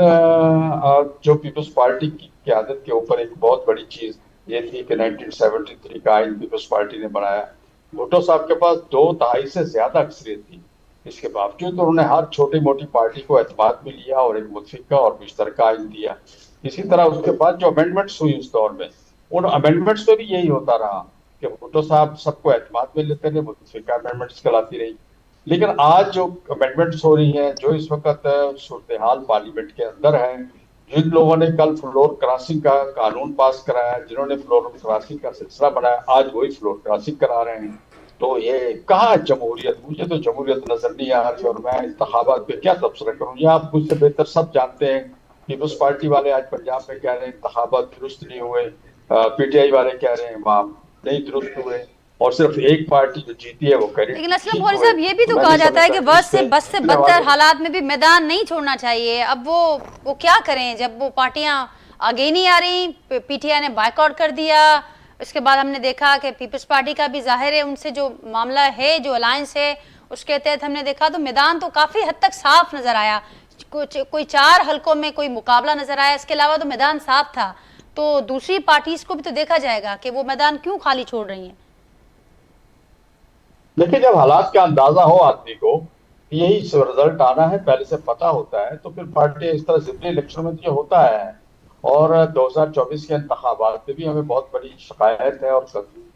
जो पीपल्स पार्टी की क़यादत के ऊपर एक बहुत बड़ी चीज ये थी कि 1973 का आइन पीपल्स पार्टी ने बनाया। भुट्टो साहब के पास 2 दहाई से ज्यादा अक्सरियत थी, इसके बावजूद उन्होंने हर छोटी मोटी पार्टी को एतमाद में लिया और एक मुतफिका और मुश्तरका आइन दिया। इसी तरह उसके बाद जो अमेंडमेंट्स हुई उस दौर में, उन अमेंडमेंट्स में भी यही होता रहा कि भुट्टो साहब सबको एतमाद में लेते रहे, मुतफिका अमेंडमेंट्स कहलाती रही। लेकिन आज जो अमेंडमेंट्स हो रही हैं, जो इस वक्त सूरत हाल पार्लियामेंट के अंदर है, जिन लोगों ने कल फ्लोर क्रॉसिंग का कानून पास कराया, जिन्होंने फ्लोर क्रॉसिंग का सिलसिला बनाया, आज वही फ्लोर क्रॉसिंग करा रहे हैं। तो ये कहाँ जमहूरियत? मुझे तो जमहूरियत नजर नहीं आ रही और मैं इंतखाबात पे क्या तबसरा करूँ? ये आप मुझसे बेहतर सब जानते हैं। पीपल्स पार्टी वाले आज पंजाब में कह रहे हैं इंतखाबात दुरुस्त नहीं हुए, पीटीआई वाले कह रहे हैं वहाँ नहीं दुरुस्त हुए, और सिर्फ एक पार्टी जो जीती है वो कह रही है
लेकिन असलम
ठीक
गौहरी
हुए।
साहब ये भी तो
मैं
कहा
नहीं
जाता है कि
समझता
बस से
इससे
बदतर हालात में भी मैदान नहीं छोड़ना चाहिए। अब वो क्या करें जब वो पार्टियां आगे नहीं आ रही? पीटीआई ने बायकॉट कर दिया, इसके बाद हमने देखा कि पीपल्स पार्टी का भी जाहिर है उनसे जो मामला है, जो अलायंस है उसके तहत हमने देखा तो मैदान तो काफ़ी हद तक साफ नज़र आया। कोई 4 हलकों में कोई मुकाबला नज़र आया, इसके अलावा तो मैदान साफ था। तो दूसरी पार्टीज को भी तो देखा जाएगा कि वो मैदान क्यों खाली छोड़ रही हैं।
देखिए, जब हालात का अंदाजा हो आदमी को यही रिजल्ट आना है पहले से पता होता है, तो फिर पार्टी इस तरह ज़िमनी इलेक्शन में तो ये होता है। और 2024 के इंतखाबात में भी हमें बहुत बड़ी शिकायत है और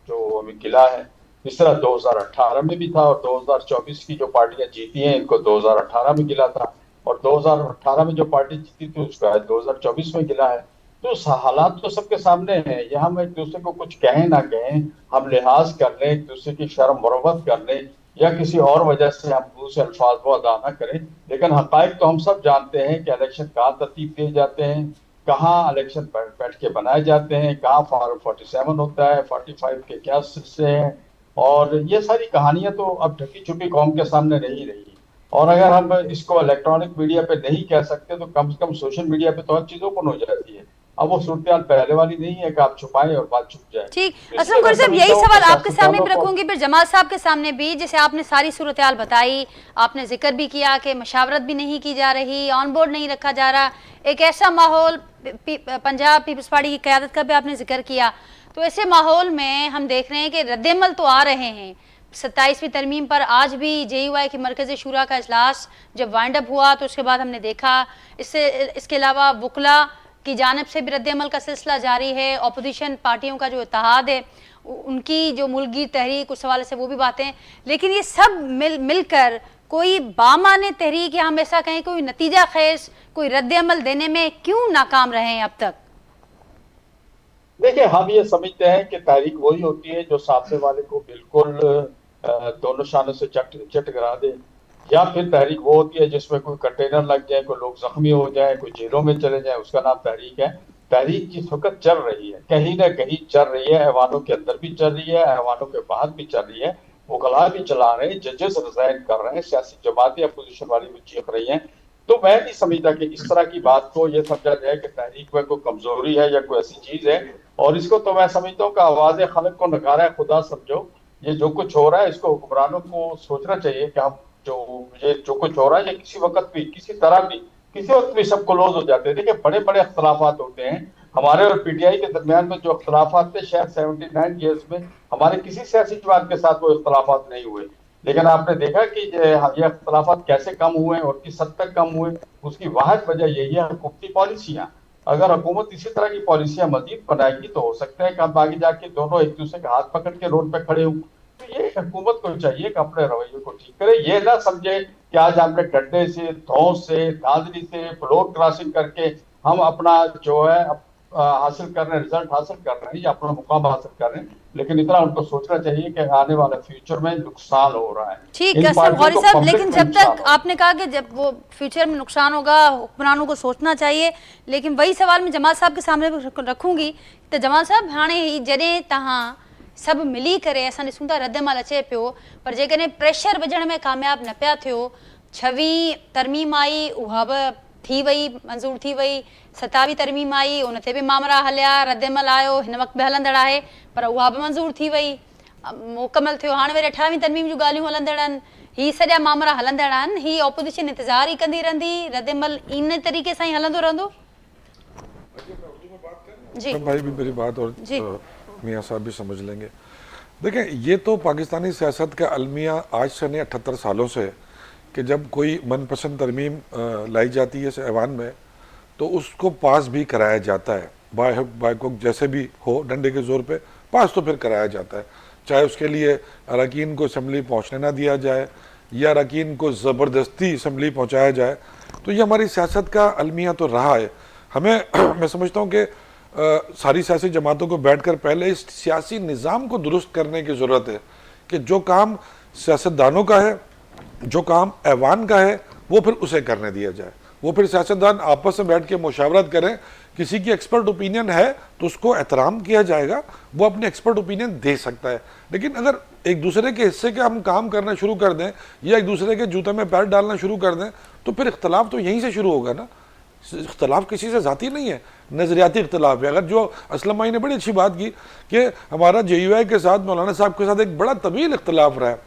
जो हमें गिला है, इस तरह 2018 में भी था और 2024 की जो पार्टियां जीती हैं इनको 2018 में गिला था, और 2018 में जो पार्टी जीती थी उसका 2024 में गिला है। तो हालात तो सबके सामने हैं, ये हम एक दूसरे को कुछ कहें ना कहें, हम लिहाज कर लें, एक दूसरे की शर्म मुरव्वत कर लें या किसी और वजह से हम दूसरे अल्फाज को अदा ना करें, लेकिन हकायक तो हम सब जानते हैं कि इलेक्शन कहाँ तरतीब दिए जाते हैं, कहाँ इलेक्शन बैठ के बनाए जाते हैं, कहाँ फॉर्म 47 होता है, 45 के क्या सिलसिले हैं। और ये सारी कहानियां तो अब ढकी छुपी कौम के सामने नहीं रही। और अगर हम इसको इलेक्ट्रॉनिक मीडिया पे नहीं कह सकते तो कम से कम सोशल मीडिया पे तो हर चीज ओपन हो जाती है। अब वो सूरत पहले वाली नहीं है कि आप छुपाएं और बात छुप जाए।
ठीक, असलम गौहरी साहब यही सवाल आपके सामने भी रखूंगी, फिर जमाल साहब के सामने भी। जैसे आपने सारी सूरत हाल बताई, आपने जिक्र भी किया कि मशावरत भी नहीं की जा रही, ऑन बोर्ड नहीं रखा जा रहा, एक ऐसा माहौल पंजाब पीपल्स पार्टी की क़यादत का भी आपने जिक्र किया। तो ऐसे माहौल में हम देख रहे हैं कि रद्दमल तो आ रहे हैं। 27वीं तरमीम पर आज भी JUI की मरकज़ी शूरा का इजलास जब वाइंड अप हुआ तो उसके बाद हमने देखा इसके अलावा वकला की जानिब से भी रद्दमल का सिलसिला जारी है। अपोजिशन पार्टियों का जो इत्तेहाद है उनकी जो मुल्कगीर तहरीक उस हवाले से वो भी बातें, लेकिन ये सब मिलकर कोई बामाने तहरीक या हम ऐसा कहें कोई नतीजा खेज कोई रद्दमल देने में क्यों नाकाम रहे हैं अब तक?
देखिए, हम ये समझते हैं कि तहरीक वही होती है जो सामने वाले को बिल्कुल दोनों शानों से चट करा दे, या फिर तहरीक वो होती है जिसमें कोई कंटेनर लग जाए, कोई लोग जख्मी हो जाए, कोई जेलों में चले जाए, उसका नाम तहरीक है। तहरीक जिस वक्त चल रही है कहीं ना कहीं चल रही है, ऐवानों के अंदर भी चल रही है, ऐवानों के बाहर भी चल रही है, वकला भी चला रहे हैं, जजेस रिजाइन कर रहे हैं, सियासी जमातें अपोजिशन वाली भी चीख रही हैं। तो मैं नहीं समझता कि इस तरह की बात को ये समझा जाए कि तहरीक में कोई कमजोरी है या कोई ऐसी चीज है। और इसको तो मैं समझता हूँ कि आवाज़ खलक को नकारा है खुदा समझो। ये जो कुछ हो रहा है इसको हुक्मरानों को सोचना चाहिए कि हम जो कुछ हो रहा है, ये किसी वक्त भी, किसी तरह भी, किसी वक्त भी सब क्लोज हो जाते हैं। देखिए, बड़े बड़े अख्तलाफात होते हैं हमारे और पीटीआई के दरमियान में। जो अख्तलाफात थे शायद 79 ईयर्स में हमारे किसी सियासी जमात के साथ वो अख्तलाफात नहीं हुए, लेकिन आपने देखा कि ये अख्तलाफात कैसे कम हुए और किस हद तक कम हुए। उसकी वाहिद वजह यही है, हुकूमती पॉलिसियां। अगर हुकूमत इसी तरह की पॉलिसियां मजीद बनाएगी तो हो सकता है कि अब आगे जाके दोनों एक दूसरे के हाथ पकड़ के रोड पे खड़े हों। तो ये हुकूमत को चाहिए कि अपने रवैये को ठीक करे। ये ना समझे कि आज हमने डंडे से, धौंस से, धांधली से, रोड क्रॉसिंग करके हम अपना जो है हासिल कर रहे हैं, रिजल्ट हासिल कर रहे हैं या अपना मुकाम हासिल कर रहे हैं। लेकिन इतना उनको सोचना चाहिए कि आने वाले फ्यूचर में नुकसान हो रहा है।
ठीक
इन
है सर
पार्टियों
गौरी
को
साहब,
पब्लिक
लेकिन
में
जब
नुकसान
तक
हो।
आपने कहा कि जब वो फ्यूचर में नुकसान होगा हुक्मरानों को सोचना चाहिए, लेकिन वही सवाल मैं जमाल साहब के सामने रखूंगी। तो जमाल साहब, हाणे ही जॾहिं तव्हां सभु मिली करे असां ॾिसूं था रद्दमल अचे पियो, पर जेकॾहिं प्रेशर विझण में कामयाब न पिया थियो, 26 तरमीम आई, उहा बि थी वई, मंज़ूर थी वई, 27 तरमीम आई, उन ते बि मामला हलिया, रद्दमल आयो, हिन वक़्तु बि हलंदड़ आहे, पर उहा बि मंज़ूर थी वई, मुकमल थियो। हाणे वरी 28 तरमीम जूं ॻाल्हियूं हलंदड़ आहिनि, ही सॼा मामला हलंदड़ आहिनि। ही ऑपोजिशन इंतज़ार ई कंदी रहंदी, रद्दमल इन तरीक़े सां ई हलंदो रहंदो। जी
भाई भी मेरी बात और
जी।
मियाँ साहब भी समझ लेंगे। देखें, ये तो पाकिस्तानी सियासत का अलमिया आज से नहीं 78 सालों से, कि जब कोई मनपसंद तरमीम लाई जाती है ऐवान में तो उसको पास भी कराया जाता है, बायको जैसे भी हो, डंडे के ज़ोर पे पास तो फिर कराया जाता है, चाहे उसके लिए अरकान को असम्बली पहुँचने ना दिया जाए या अरकान को ज़बरदस्ती असम्बली पहुँचाया जाए। तो ये हमारी सियासत का अलमिया तो रहा है। हमें मैं समझता हूँ कि सारी सियासी जमातों को बैठकर पहले इस सियासी निज़ाम को दुरुस्त करने की ज़रूरत है कि जो काम सियासतदानों का है, जो काम ऐवान का है, वो फिर उसे करने दिया जाए। वो फिर सियासतदान आपस में बैठ के मुशावरत करें, किसी की एक्सपर्ट ओपिनियन है तो उसको एहतराम किया जाएगा, वो अपने एक्सपर्ट ओपिनियन दे सकता है। लेकिन अगर एक दूसरे के हिस्से के हम काम करना शुरू कर दें या एक दूसरे के जूते में पैर डालना शुरू कर दें तो फिर इख्तलाफ तो यहीं से शुरू होगा ना। इख्तलाफ किसी से ज़ाती नहीं है, नज़रियाती इख्तलाफ है। अगर जो असलम भाई ने बड़ी अच्छी बात की कि हमारा JUI के साथ, मौलाना साहब के साथ एक बड़ा तवील इख्तलाफ रहा है,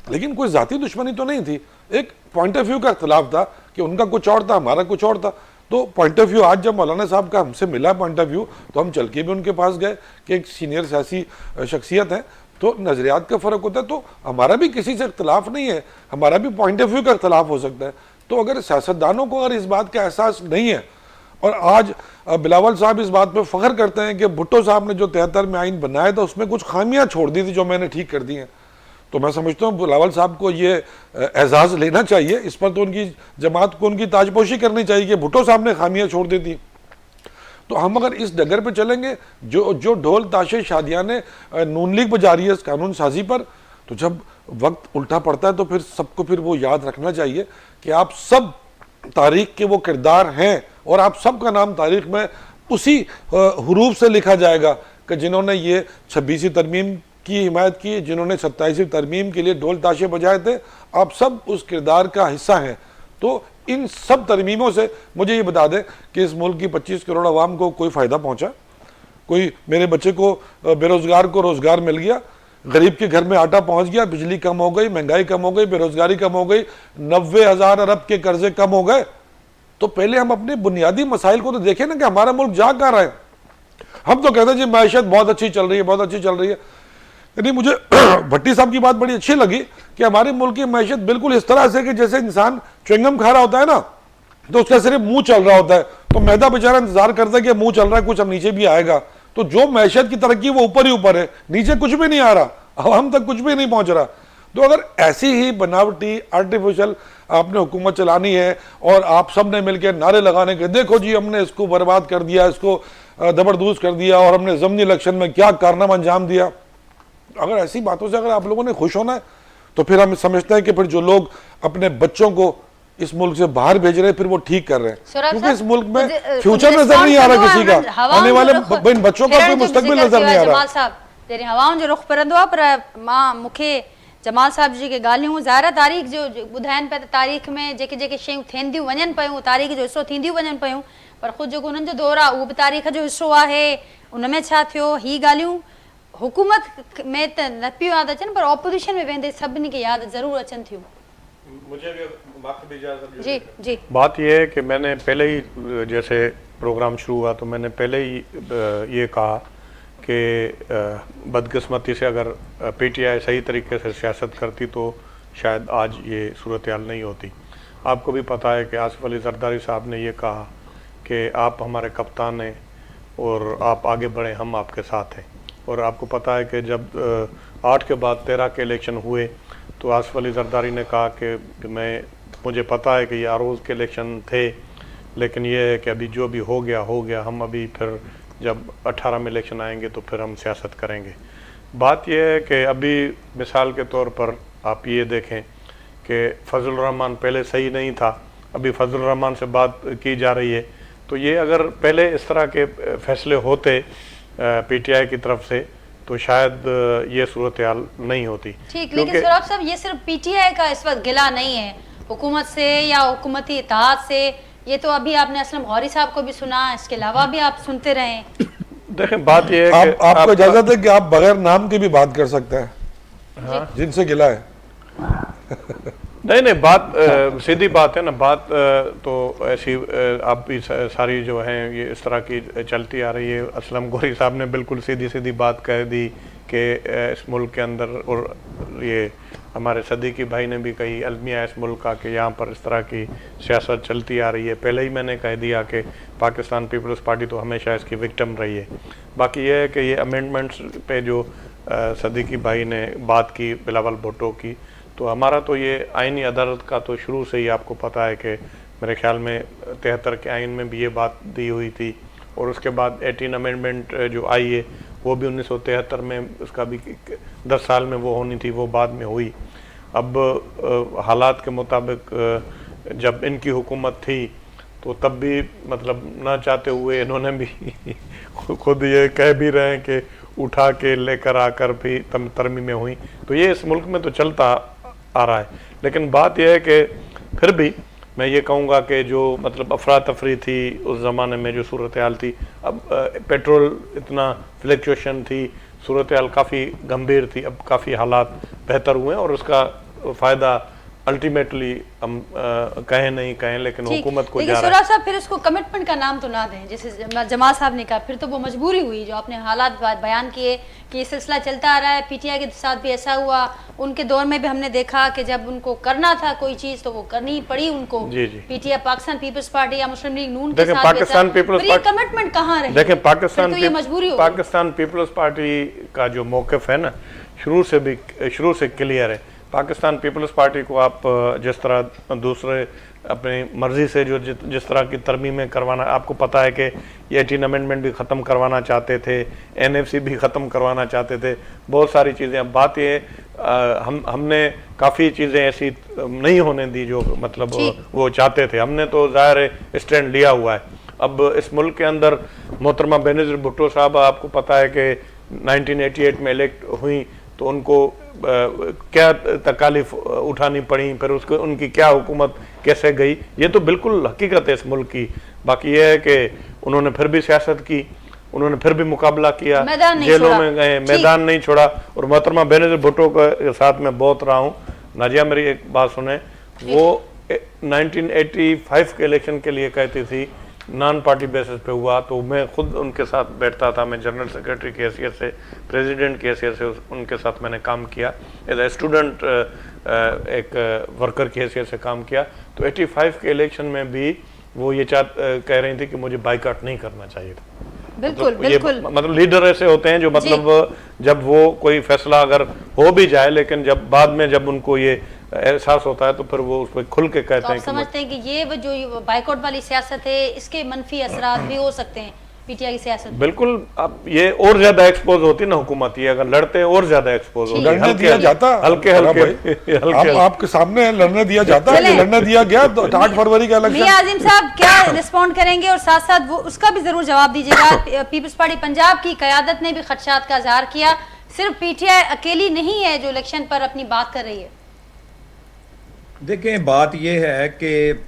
लेकिन कोई ज़ाती दुश्मनी तो नहीं थी, एक पॉइंट ऑफ व्यू का इख्तलाफ था कि उनका कुछ और था, हमारा कुछ और था। तो पॉइंट ऑफ व्यू आज जब मौलाना साहब का हमसे मिला पॉइंट ऑफ व्यू, तो हम चल के भी उनके पास गए कि एक सीनियर सियासी शख्सियत है, तो नज़रियात का फ़र्क होता है। तो हमारा भी किसी से इख्तलाफ नहीं है, हमारा भी पॉइंट ऑफ व्यू का इख्तलाफ हो सकता है। तो अगर सियासतदानों को अगर इस बात का एहसास नहीं है, और आज बिलावल साहब इस बात पे फ़ख्र करते हैं कि भुट्टो साहब ने जो 73 में आइन बनाया था उसमें कुछ खामियां छोड़ दी थी जो मैंने ठीक कर दी हैं, तो मैं समझता हूँ बिलावल साहब को ये एजाज़ लेना चाहिए। इस पर तो उनकी जमात को उनकी ताजपोशी करनी चाहिए कि भुट्टो साहब ने खामियां छोड़ दी थी। तो हम अगर इस डगर पे चलेंगे, जो ढोल ताशे शादियाँ ने नून लीग बजा रही है इस कानून साजी पर, तो जब वक्त उल्टा पड़ता है तो फिर सबको फिर वो याद रखना चाहिए कि आप सब तारीख के वो किरदार हैं और आप सब का नाम तारीख में उसी हुरूफ से लिखा जाएगा कि जिन्होंने ये 26वीं तरमीम की हिमायत की, जिन्होंने 27वीं तरमीम के लिए ढोल ताशे बजाए थे, आप सब उस किरदार का हिस्सा हैं। तो इन सब तरमीमों से मुझे ये बता दें कि इस मुल्क की 25 करोड़ आवाम को कोई फ़ायदा पहुँचा? कोई मेरे बच्चे को, बेरोज़गार को रोज़गार मिल गया, गरीब के घर में आटा पहुँच गया, बिजली कम हो गई, महंगाई कम हो गई, बेरोज़गारी कम हो गई, 90,000 अरब के कर्जे कम हो गए? तो पहले हम अपने बुनियादी मसाइल को तो देखें ना कि हमारा मुल्क जा कहाँ रहा है। हम तो कहते हैं जी मैशत बहुत अच्छी चल रही है, बहुत अच्छी चल रही है। यानी मुझे भट्टी साहब की बात बड़ी अच्छी लगी कि हमारे मुल्क की मैशत बिल्कुल इस तरह से कि जैसे इंसान च्युइंगम खा रहा होता है ना, तो उसका सिर्फ मुंह चल रहा होता है, तो मैदा बेचारा इंतजार करता है कि मुंह चल रहा है, कुछ अब नीचे भी आएगा। तो जो मैशत की तरक्की वो ऊपर ही ऊपर है, नीचे कुछ भी नहीं आ रहा, हम तक कुछ भी नहीं पहुंच रहा। तो अगर ऐसी ही बनावटी आर्टिफिशियल आपने हुकूमत चलानी है और आप सब ने मिलकर नारे लगाने के देखो जी हमने इसको बर्बाद कर दिया, इसको दबरदूज कर दिया और हमने ज़मीनी इलेक्शन में क्या कारनामा अंजाम दिया, अगर ऐसी बातों से अगर आप लोगों ने खुश होना है तो फिर हम समझते हैं कि फिर जो लोग अपने बच्चों को इस मुल्क से बाहर भेज रहे हैं फिर वो ठीक कर रहे हैं, क्योंकि इस मुल्क में फ्यूचर नजर नहीं आ रहा किसी का, आने वाले इन बच्चों का कोई मुस्तकबिल नजर नहीं आ रहा।
जमाल साहब जॾहिं हवाउनि जो रुख फिरंदो आहे, पर मां मूंखे जमाल साहब जी जेके ॻाल्हियूं ज़ाहिर तारीख़ जो ॿुधाइनि पिया त तारीख़ में जेके जेके शयूं थींदियूं वञनि पियूं, तारीख़ जो हिसो थींदियूं वञनि पियूं, पर ख़ुदि जेको उन्हनि जो दौरु आहे उहो बि तारीख़ जो हिसो आहे। उनमें छा थियो, ही ॻाल्हियूं हुकूमत में त न पियूं यादि अचनि, पर ऑपोजिशन में वेंदे सभिनी खे यादि ज़रूरु अचनि थियूं।
मुझे भी वक्त भी इजाज़त
जी जी
बात यह है कि मैंने पहले ही जैसे प्रोग्राम शुरू हुआ तो मैंने पहले ही ये कहा कि बदकिस्मती से अगर पीटीआई सही तरीके से सियासत करती तो शायद आज ये सूरत हाल नहीं होती। आपको भी पता है कि आसिफ अली जरदारी साहब ने ये कहा कि आप हमारे कप्तान हैं और आप आगे बढ़ें, हम आपके साथ हैं। और आपको पता है कि जब 8 के बाद 13 के इलेक्शन हुए तो आसिफ अली जरदारी ने कहा कि मुझे पता है कि ये आरोज़ के इलेक्शन थे, लेकिन ये है कि अभी जो भी हो गया, हम अभी फिर जब 18 में इलेक्शन आएंगे तो फिर हम सियासत करेंगे। बात यह है कि अभी मिसाल के तौर पर आप ये देखें कि फजल रहमान पहले सही नहीं था, अभी फजल रहमान से बात की जा रही है। तो ये अगर पहले इस तरह के फैसले होते पीटीआई की तरफ से तो शायद ये सूरत हाल नहीं होती।
ठीक, लेकिन सौरभ साहब ये सिर्फ पीटीआई का इस वक्त गिला नहीं है हुकूमत से या हुकूमती इत्तेहाद से, ये तो अभी आपने असलम गौरी साहब को भी सुना, इसके अलावा भी आप सुनते रहे।
देखें बात ये है कि
आपको इजाजत है कि आप बगैर नाम के भी बात कर सकते हैं। हाँ? जिनसे गिला है
नहीं बात सीधी बात है ना। बात तो ऐसी आप भी सारी जो हैं ये इस तरह की चलती आ रही है। असलम गोरी साहब ने बिल्कुल सीधी बात कह दी कि इस मुल्क के अंदर, और ये हमारे सदीकी भाई ने भी कही अलमिया इस मुल्क का कि यहाँ पर इस तरह की सियासत चलती आ रही है। पहले ही मैंने कह दिया कि पाकिस्तान पीपल्स पार्टी तो हमेशा इसकी विक्टिम रही है। बाकी ये है कि ये अमेंडमेंट्स पे जो सदीकी भाई ने बात की बिलावल भुट्टो की, तो हमारा तो ये आइनी अदालत का तो शुरू से ही आपको पता है कि मेरे ख्याल में 73 के आइन में भी ये बात दी हुई थी, और उसके बाद 18 अमेंडमेंट जो आई है वो भी 1973 में, उसका भी 10 साल में वो होनी थी, वो बाद में हुई। अब हालात के मुताबिक जब इनकी हुकूमत थी तो तब भी मतलब ना चाहते हुए इन्होंने भी खुद ये कह भी रहे हैं कि उठा के लेकर आकर भी तरमीमें हुई। तो ये इस मुल्क में तो चलता आ रहा है। लेकिन बात यह है कि फिर भी मैं ये कहूँगा कि जो मतलब अफरा तफरी थी उस ज़माने में, जो सूरत हाल थी, अब पेट्रोल इतना फ्लक्चुएशन थी, सूरत हाल काफ़ी गंभीर थी, अब काफ़ी हालात बेहतर हुए हैं और उसका फ़ायदा अल्टीमेटली हम कहें नहीं कहें लेकिन हुकूमत को जा रहा है।
सौरभ साहब फिर उसको कमिटमेंट का नाम तो ना दें, जैसे जमाल साहब ने कहा, फिर तो वो मजबूरी हुई जो आपने हालात बयान किए कि ये सिलसिला चलता आ रहा है। पीटीआई के साथ भी ऐसा हुआ, उनके दौर में भी हमने देखा कि जब उनको करना था कोई चीज तो वो करनी पड़ी उनको। पीटीआई पाकिस्तान पीपल्स पार्टी या मुस्लिम लीग नून के साथ
पाकिस्तान पीपल्स पार्टी
कमिटमेंट कहाँ रही?
देखें
पाकिस्तान
पीपल्स पार्टी का जो मौक़िफ़ है ना, शुरू से क्लियर है। पाकिस्तान पीपल्स पार्टी को आप जिस तरह दूसरे अपनी मर्जी से जो जिस तरह की तरमीमें करवाना, आपको पता है कि ये 18 अमेंडमेंट भी ख़त्म करवाना चाहते थे, एनएफसी भी ख़त्म करवाना चाहते थे, बहुत सारी चीज़ें। अब बात ये हमने काफ़ी चीज़ें ऐसी नहीं होने दी जो मतलब वो चाहते थे। हमने तो ज़ाहिर स्टैंड लिया हुआ है। अब इस मुल्क के अंदर मोहतरमा बेनज़ीर भुट्टो साहब, आपको पता है कि 1988 में इलेक्ट हुई तो उनको क्या तकालीफ उठानी पड़ी, फिर उसको उनकी क्या हुकूमत कैसे गई, ये तो बिल्कुल हकीकत है इस मुल्क की। बाकी ये है कि उन्होंने फिर भी सियासत की, उन्होंने फिर भी मुकाबला किया, जेलों में गए, मैदान नहीं छोड़ा। और मोहतरमा बेनज़ीर भुट्टो के साथ मैं बहुत रहा हूँ। नाजिया मेरी एक बात सुने, वो 1985 के इलेक्शन के लिए कहती थी नॉन पार्टी बेसिस पे हुआ, तो मैं खुद उनके साथ बैठता था। मैं जनरल सेक्रेटरी की हैसियत से, प्रेसिडेंट की हैसियत से उनके साथ मैंने काम किया, एज ए स्टूडेंट एक वर्कर की हैसियत से काम किया। तो 85 के इलेक्शन में भी वो ये कह रही थी कि मुझे बाइकआउट नहीं करना चाहिए था। बिल्कुल मतलब लीडर ऐसे होते हैं जो मतलब जब वो कोई फैसला अगर हो भी जाए, लेकिन जब बाद में जब उनको ये एहसास होता है तो फिर वो उस पर खुल के कहते हैं।
समझते हैं कि ये जो बाइकआउट वाली सियासत है इसके मनफी असरात भी हो सकते हैं पीटीआई की सियासत।
बिल्कुल, अब ये और ज्यादा एक्सपोज होती ना हुकूमत, ये अगर लड़ते और ज्यादा एक्सपोज होती।
लड़ने दिया जाता हल्के आपके सामने लड़ने दिया जाता, लड़ने दिया गया तो 8 फरवरी का इलेक्शन।
आजिम साहब क्या रिस्पॉन्ड करेंगे और साथ साथ वो उसका भी जरूर जवाब दीजिएगा। पीपल्स पार्टी पंजाब की क़यादत ने भी खदशात का इजहार किया, सिर्फ पीटीआई अकेली नहीं है जो इलेक्शन पर अपनी बात कर रही है।
देखें, बात यह है कि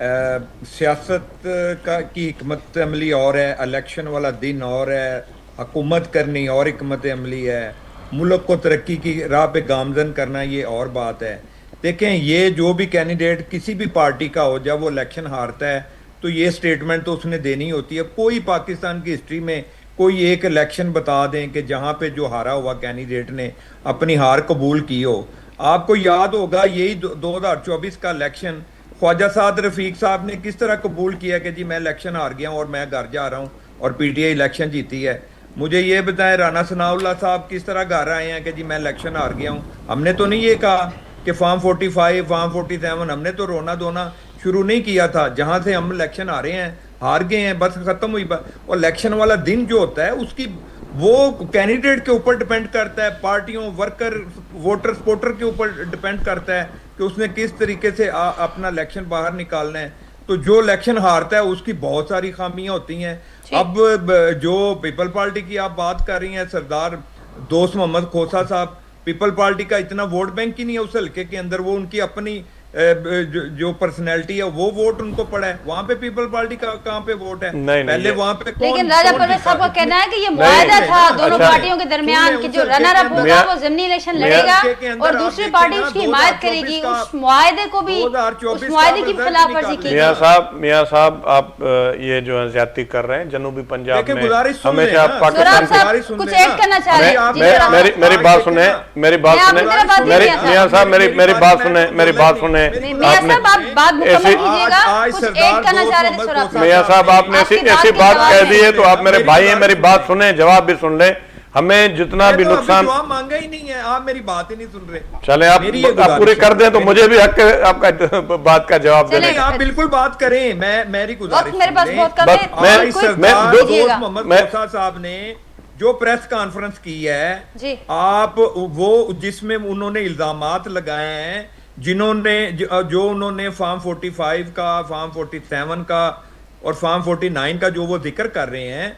सियासत की हिकमत अमली और है, इलेक्शन वाला दिन और है, हुकूमत करनी और हिकमत अमली है, मुल्क को तरक्की की राह पे गामजन करना ये और बात है। देखें, ये जो भी कैंडिडेट किसी भी पार्टी का हो, जब वो इलेक्शन हारता है तो ये स्टेटमेंट तो उसने देनी होती है। कोई पाकिस्तान की हिस्ट्री में कोई एक इलेक्शन बता दें कि जहां पे जो हारा हुआ कैंडिडेट ने अपनी हार कबूल की हो। आपको याद होगा यही 2024 का इलेक्शन ख्वाजा साद रफीक साहब ने किस तरह कबूल किया कि जी मैं इलेक्शन हार गया हूं और मैं घर जा रहा हूं, और पीटीआई इलेक्शन जीती है। मुझे ये बताएं, राना सनाउल्लाह साहब किस तरह घर आए हैं कि जी मैं इलेक्शन हार गया हूं। हमने तो नहीं ये कहा कि फॉर्म 45 फॉर्म 47, हमने तो रोना धोना शुरू नहीं किया था। जहां से हम इलेक्शन हारे हैं, हार गए हैं, बस खत्म हुई बात। और इलेक्शन वाला दिन जो होता है उसकी वो कैंडिडेट के ऊपर डिपेंड करता है, पार्टियों, वर्कर, वोटर, सपोर्टर के ऊपर डिपेंड करता है कि उसने किस तरीके से अपना इलेक्शन बाहर निकालना है। तो जो इलेक्शन हारता है उसकी बहुत सारी खामियां होती हैं। अब जो पीपल पार्टी की आप बात कर रही हैं, सरदार दोस्त मोहम्मद खोसा साहब, पीपल पार्टी का इतना वोट बैंक ही नहीं है उस हल्के के अंदर। वो उनकी अपनी जो पर्सनैलिटी है वो वोट उनको पड़ा है। वहां पे पीपल पार्टी का कहां पे वोट है?
नहीं,
पहले
नहीं,
वहां पे
लेकिन राजा परवेज साहब का कहना है कि ये मुआहदा था दोनों
अच्छा,
पार्टियों के दरमियान कि जो रनर अप होगा वो ज़िमनी इलेक्शन लड़ेगा और दूसरी पार्टी उसकी हिमायत करेगी। उस मुआहदे को भी, उस मुआहदे की खिलाफवर्जी की।
मियां साहब, आप ये जो है ज्यादती कर रहे हैं। जनूबी पंजाब में हमेशा
पाकिस्तान कुछ ऐड करना चाह रहे हैं।
मेरी बात सुने, मेरी बात सुने मियां साहब, मेरी बात सुने, मेरी बात सुने।
बात मुकम्मल कीजिएगा, कुछ ऐड करना चाह रहे थे सुराब साहब।
मियां साहब, आपने ऐसी बात कह दी है तो आप मेरे भाई हैं, मेरी बात सुने, जवाब भी सुन ले। हमें जितना भी नुकसान
जवाब मांगा ही नहीं है, आप मेरी बात ही नहीं सुन रहे।
चले आप पूरी कर दें तो मुझे भी हक है आपका बात का जवाब देने का।
आप बिल्कुल बात करें, मेरी गुजारिश
मेरे पास बहुत कम है।
सरदार मोहम्मद खोसा साहब ने जो प्रेस कॉन्फ्रेंस की है
जी, आप
वो जिसमें उन्होंने इल्जामात लगाए हैं, जिन्होंने जो उन्होंने फॉर्म 45 का, फॉर्म 47 का और फॉर्म 49 का जो वो जिक्र कर रहे हैं।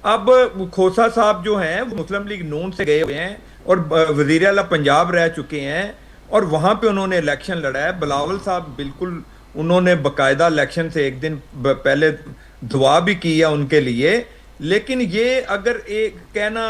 अब खोसा साहब जो हैं वो मुस्लिम लीग नून से गए हुए हैं और वजीर आला पंजाब रह चुके हैं और वहां पे उन्होंने इलेक्शन लड़ा है। बिलावल साहब बिल्कुल, उन्होंने बकायदा इलेक्शन से एक दिन पहले दुआ भी की है उनके लिए। लेकिन ये अगर एक कहना,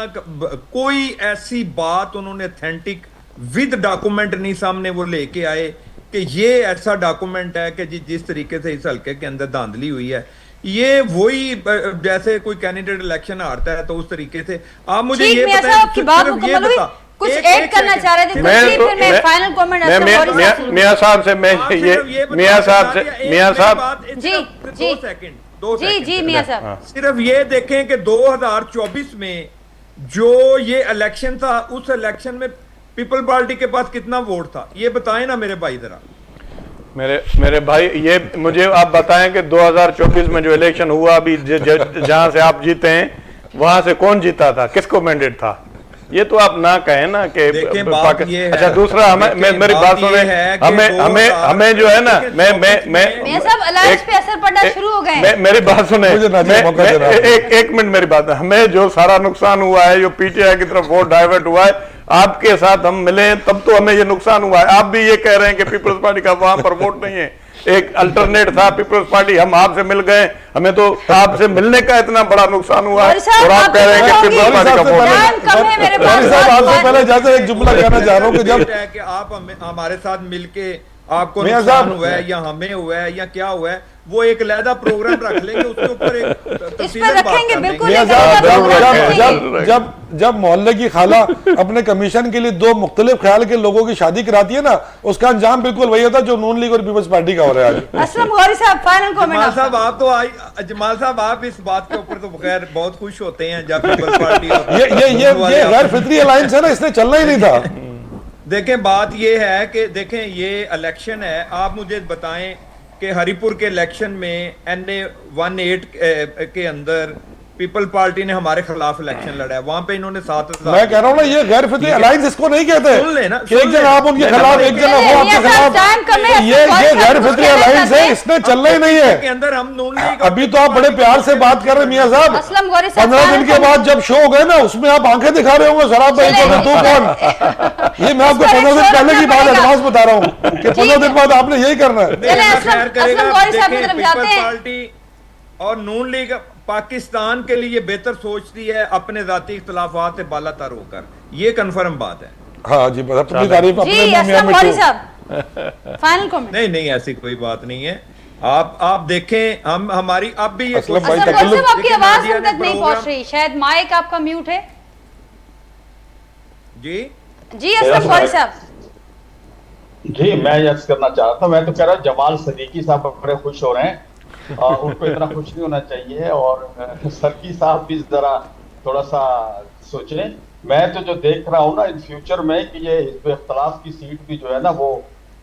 कोई ऐसी बात उन्होंने ऑथेंटिक विद डॉक्यूमेंट नहीं सामने वो लेके आए कि ये ऐसा डॉक्यूमेंट है कि जिस तरीके से इस हल्के के अंदर धांधली हुई है, ये वही जैसे कोई कैंडिडेट इलेक्शन हारता है तो उस तरीके से। आप मुझे ये बताएं,
कुछ ऐड करना चाह रहे थे, मैं फाइनल कमेंट
मियां साहब से, मैं ये मियां साहब
जी मियां साहब,
सिर्फ ये देखें कि 2024 में जो ये इलेक्शन था, उस इलेक्शन में पीपल पार्टी के पास कितना वोट था, ये बताएं ना मेरे भाई जरा।
मेरे भाई, ये मुझे आप बताएं कि 2024 में जो इलेक्शन हुआ अभी जहां से आप जीते हैं, वहां से कौन जीता था, किसको मैंडेट था? ये तो आप ना कहें ना कि अच्छा। दूसरा, मेरी बात सुने, हमें जो है ना, मैं
सब अलायंस पे असर पड़ना शुरू हो गए।
मेरी बात सुने, एक मिनट मेरी बात। हमें जो सारा नुकसान हुआ है, जो पीटीआई की तरफ वोट डाइवर्ट हुआ है, आपके साथ हम मिले तब तो हमें ये नुकसान हुआ है। आप भी ये कह रहे हैं कि पीपल्स पार्टी का वहां पर वोट नहीं है, एक अल्टरनेट था पीपल्स पार्टी, हम आपसे मिल गए, हमें तो आपसे मिलने का इतना बड़ा नुकसान हुआ है और आप कह रहे हैं कि पीपल्स पार्टी का वोट
नहीं। पहले जैसे एक जुमला कहना चाह रहा हूँ कि जब
आप हमारे साथ मिलके आपको नुकसान हुआ है या हमें हुआ है या क्या हुआ है, वो एक अलहदा प्रोग्राम रख लेंगे, उसके ऊपर
रखेंगे बिल्कुल।
जब मोहल्ले की खाला अपने कमीशन के लिए दो मुख्तलिफ ख्याल के लोगों की शादी कराती है ना, उसका अंजाम बिल्कुल वही होता है जो नून लीग और पीपल्स पार्टी का हो रहा है आज।
असलम गौरी साहब, फाइनल कमेंट।
जमाल साहब, आप तो जमाल साहब, आप इस बात के ऊपर तो बगैर बहुत खुश होते हैं जब पीपल्स पार्टी
ये गैर फितरी अलायंस है ना, इसने चलना ही नहीं था।
देखें, बात ये है कि देखें, ये इलेक्शन है। आप मुझे बताएं कि हरिपुर के इलेक्शन में NA 18 के अंदर पीपल पार्टी ने हमारे खिलाफ इलेक्शन लड़ा है, वहां पे इन्होंने 7,000।
मैं कह रहा हूँ ना, ये गैर फितरी अलायंस इसको नहीं कहते।
सुन लेना,
एक जन आप उनके खिलाफ, एक जन वो आपके खिलाफ, ये गैर फितरी अलायंस है, इसने चलना ही नहीं है।
के अंदर हम नून लीग,
अभी तो आप बड़े प्यार से बात कर रहे हैं मियां साहब, 15 दिन के बाद जब शो हो गए ना, उसमें आप आंखें दिखा रहे होंगे शराब भाई को, तू कौन। ये मैं आपको 15 दिन पहले की बात एडवांस बता रहा हूँ कि 15 दिन बाद आपने यही करना है।
पीपल पार्टी और नून लीग पाकिस्तान के लिए बेहतर सोचती है अपने जाती इख्तिलाफात से बालातर होकर, ये कंफर्म बात है।
हाँ जी, अपनी तारीफ अपने
फाइनल कमेंट।
नहीं नहीं, ऐसी कोई बात नहीं है। आप देखें, हम हमारी अब भी ये
असलम भाई,
असलम भाई
तकल्लुफ-
साहब, आपकी
लेकिन
आवाज
नादिया
हम
ने
तक नहीं
प्रोग्राम-
पहुंच रही, शायद माइक आपका म्यूट है।
जी
जी असलम गौरी साहब।
जी, मैं यस करना चाह रहा था। मैं तो कह रहा हूँ जमाल सदीकी साहब बड़े खुश हो रहे हैं, उनको इतना खुश नहीं होना चाहिए, और सरकी साहब भी जरा थोड़ा सा सोचें। मैं तो जो देख रहा हूँ ना इन फ्यूचर में कि ये हिज़्ब इख्तिलाफ की सीट भी जो है ना वो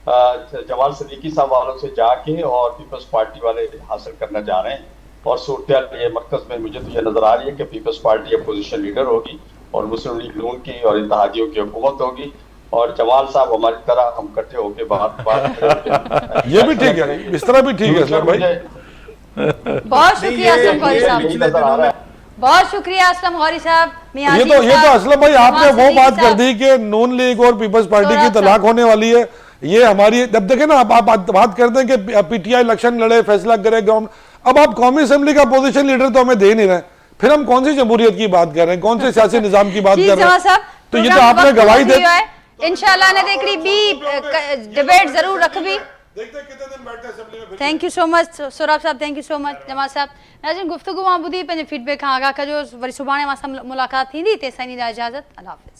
जमाल सदीकी साहब वालों से जाके और पीपल्स पार्टी वाले हासिल करना जा रहे हैं। और सूरत ये मरकज में मुझे तो ये नजर आ रही है कि पीपल्स पार्टी अपोजिशन लीडर होगी और मुस्लिम लीग नून की और इत्तेहादियों की हुकूमत होगी, और जमाल साहब हमारी तरह हम इकट्ठे होकर बात
ये भी ठीक है, इस तरह भी ठीक है असलम भाई।
बहुत शुक्रिया असलम गौरी साहब,
नजर आ रहा है।
बहुत शुक्रिया असलम गौरी साहब। मियां
ये
अजीम
तो
साहब,
असलम भाई आपने
जमाल
वो बात
सदीकी
कर दी कि नून लीग और पीपल्स पार्टी की
सोहराब
तलाक
साहब।
होने वाली है। ये हमारी, अब देखें ना, आप बात करते हैं कि पीटीआई इलेक्शन लड़े, फैसला करे गवर्नमेंट, अब आप कौमी असेंबली का पोजीशन लीडर तो हमें दे नहीं रहे, फिर हम कौन सी जमहूरियत की बात कर रहे हैं, कौन से सियासी निजाम की बात
जी
कर रहे
जमाल साहब,
हैं? तो ये तो आपने गवाही दे,
इंशाल्लाह ने देखड़ी बी डिबेट जरूर रखबी।
देखते हैं कितने दिन बैठते हैं असेंबली में।
Thank you so much Sohrab sahab, thank you so much Jamal sahab. नाज़रीन, गुफ्तगू मां ॿुधी पंहिंजे फीडबैक खां आगाह कजो। वरी सुभाणे मां सां मुलाक़ात थींदी, तेसिताईं ॾींदा इजाज़त। अल्लाह हाफ़िज़।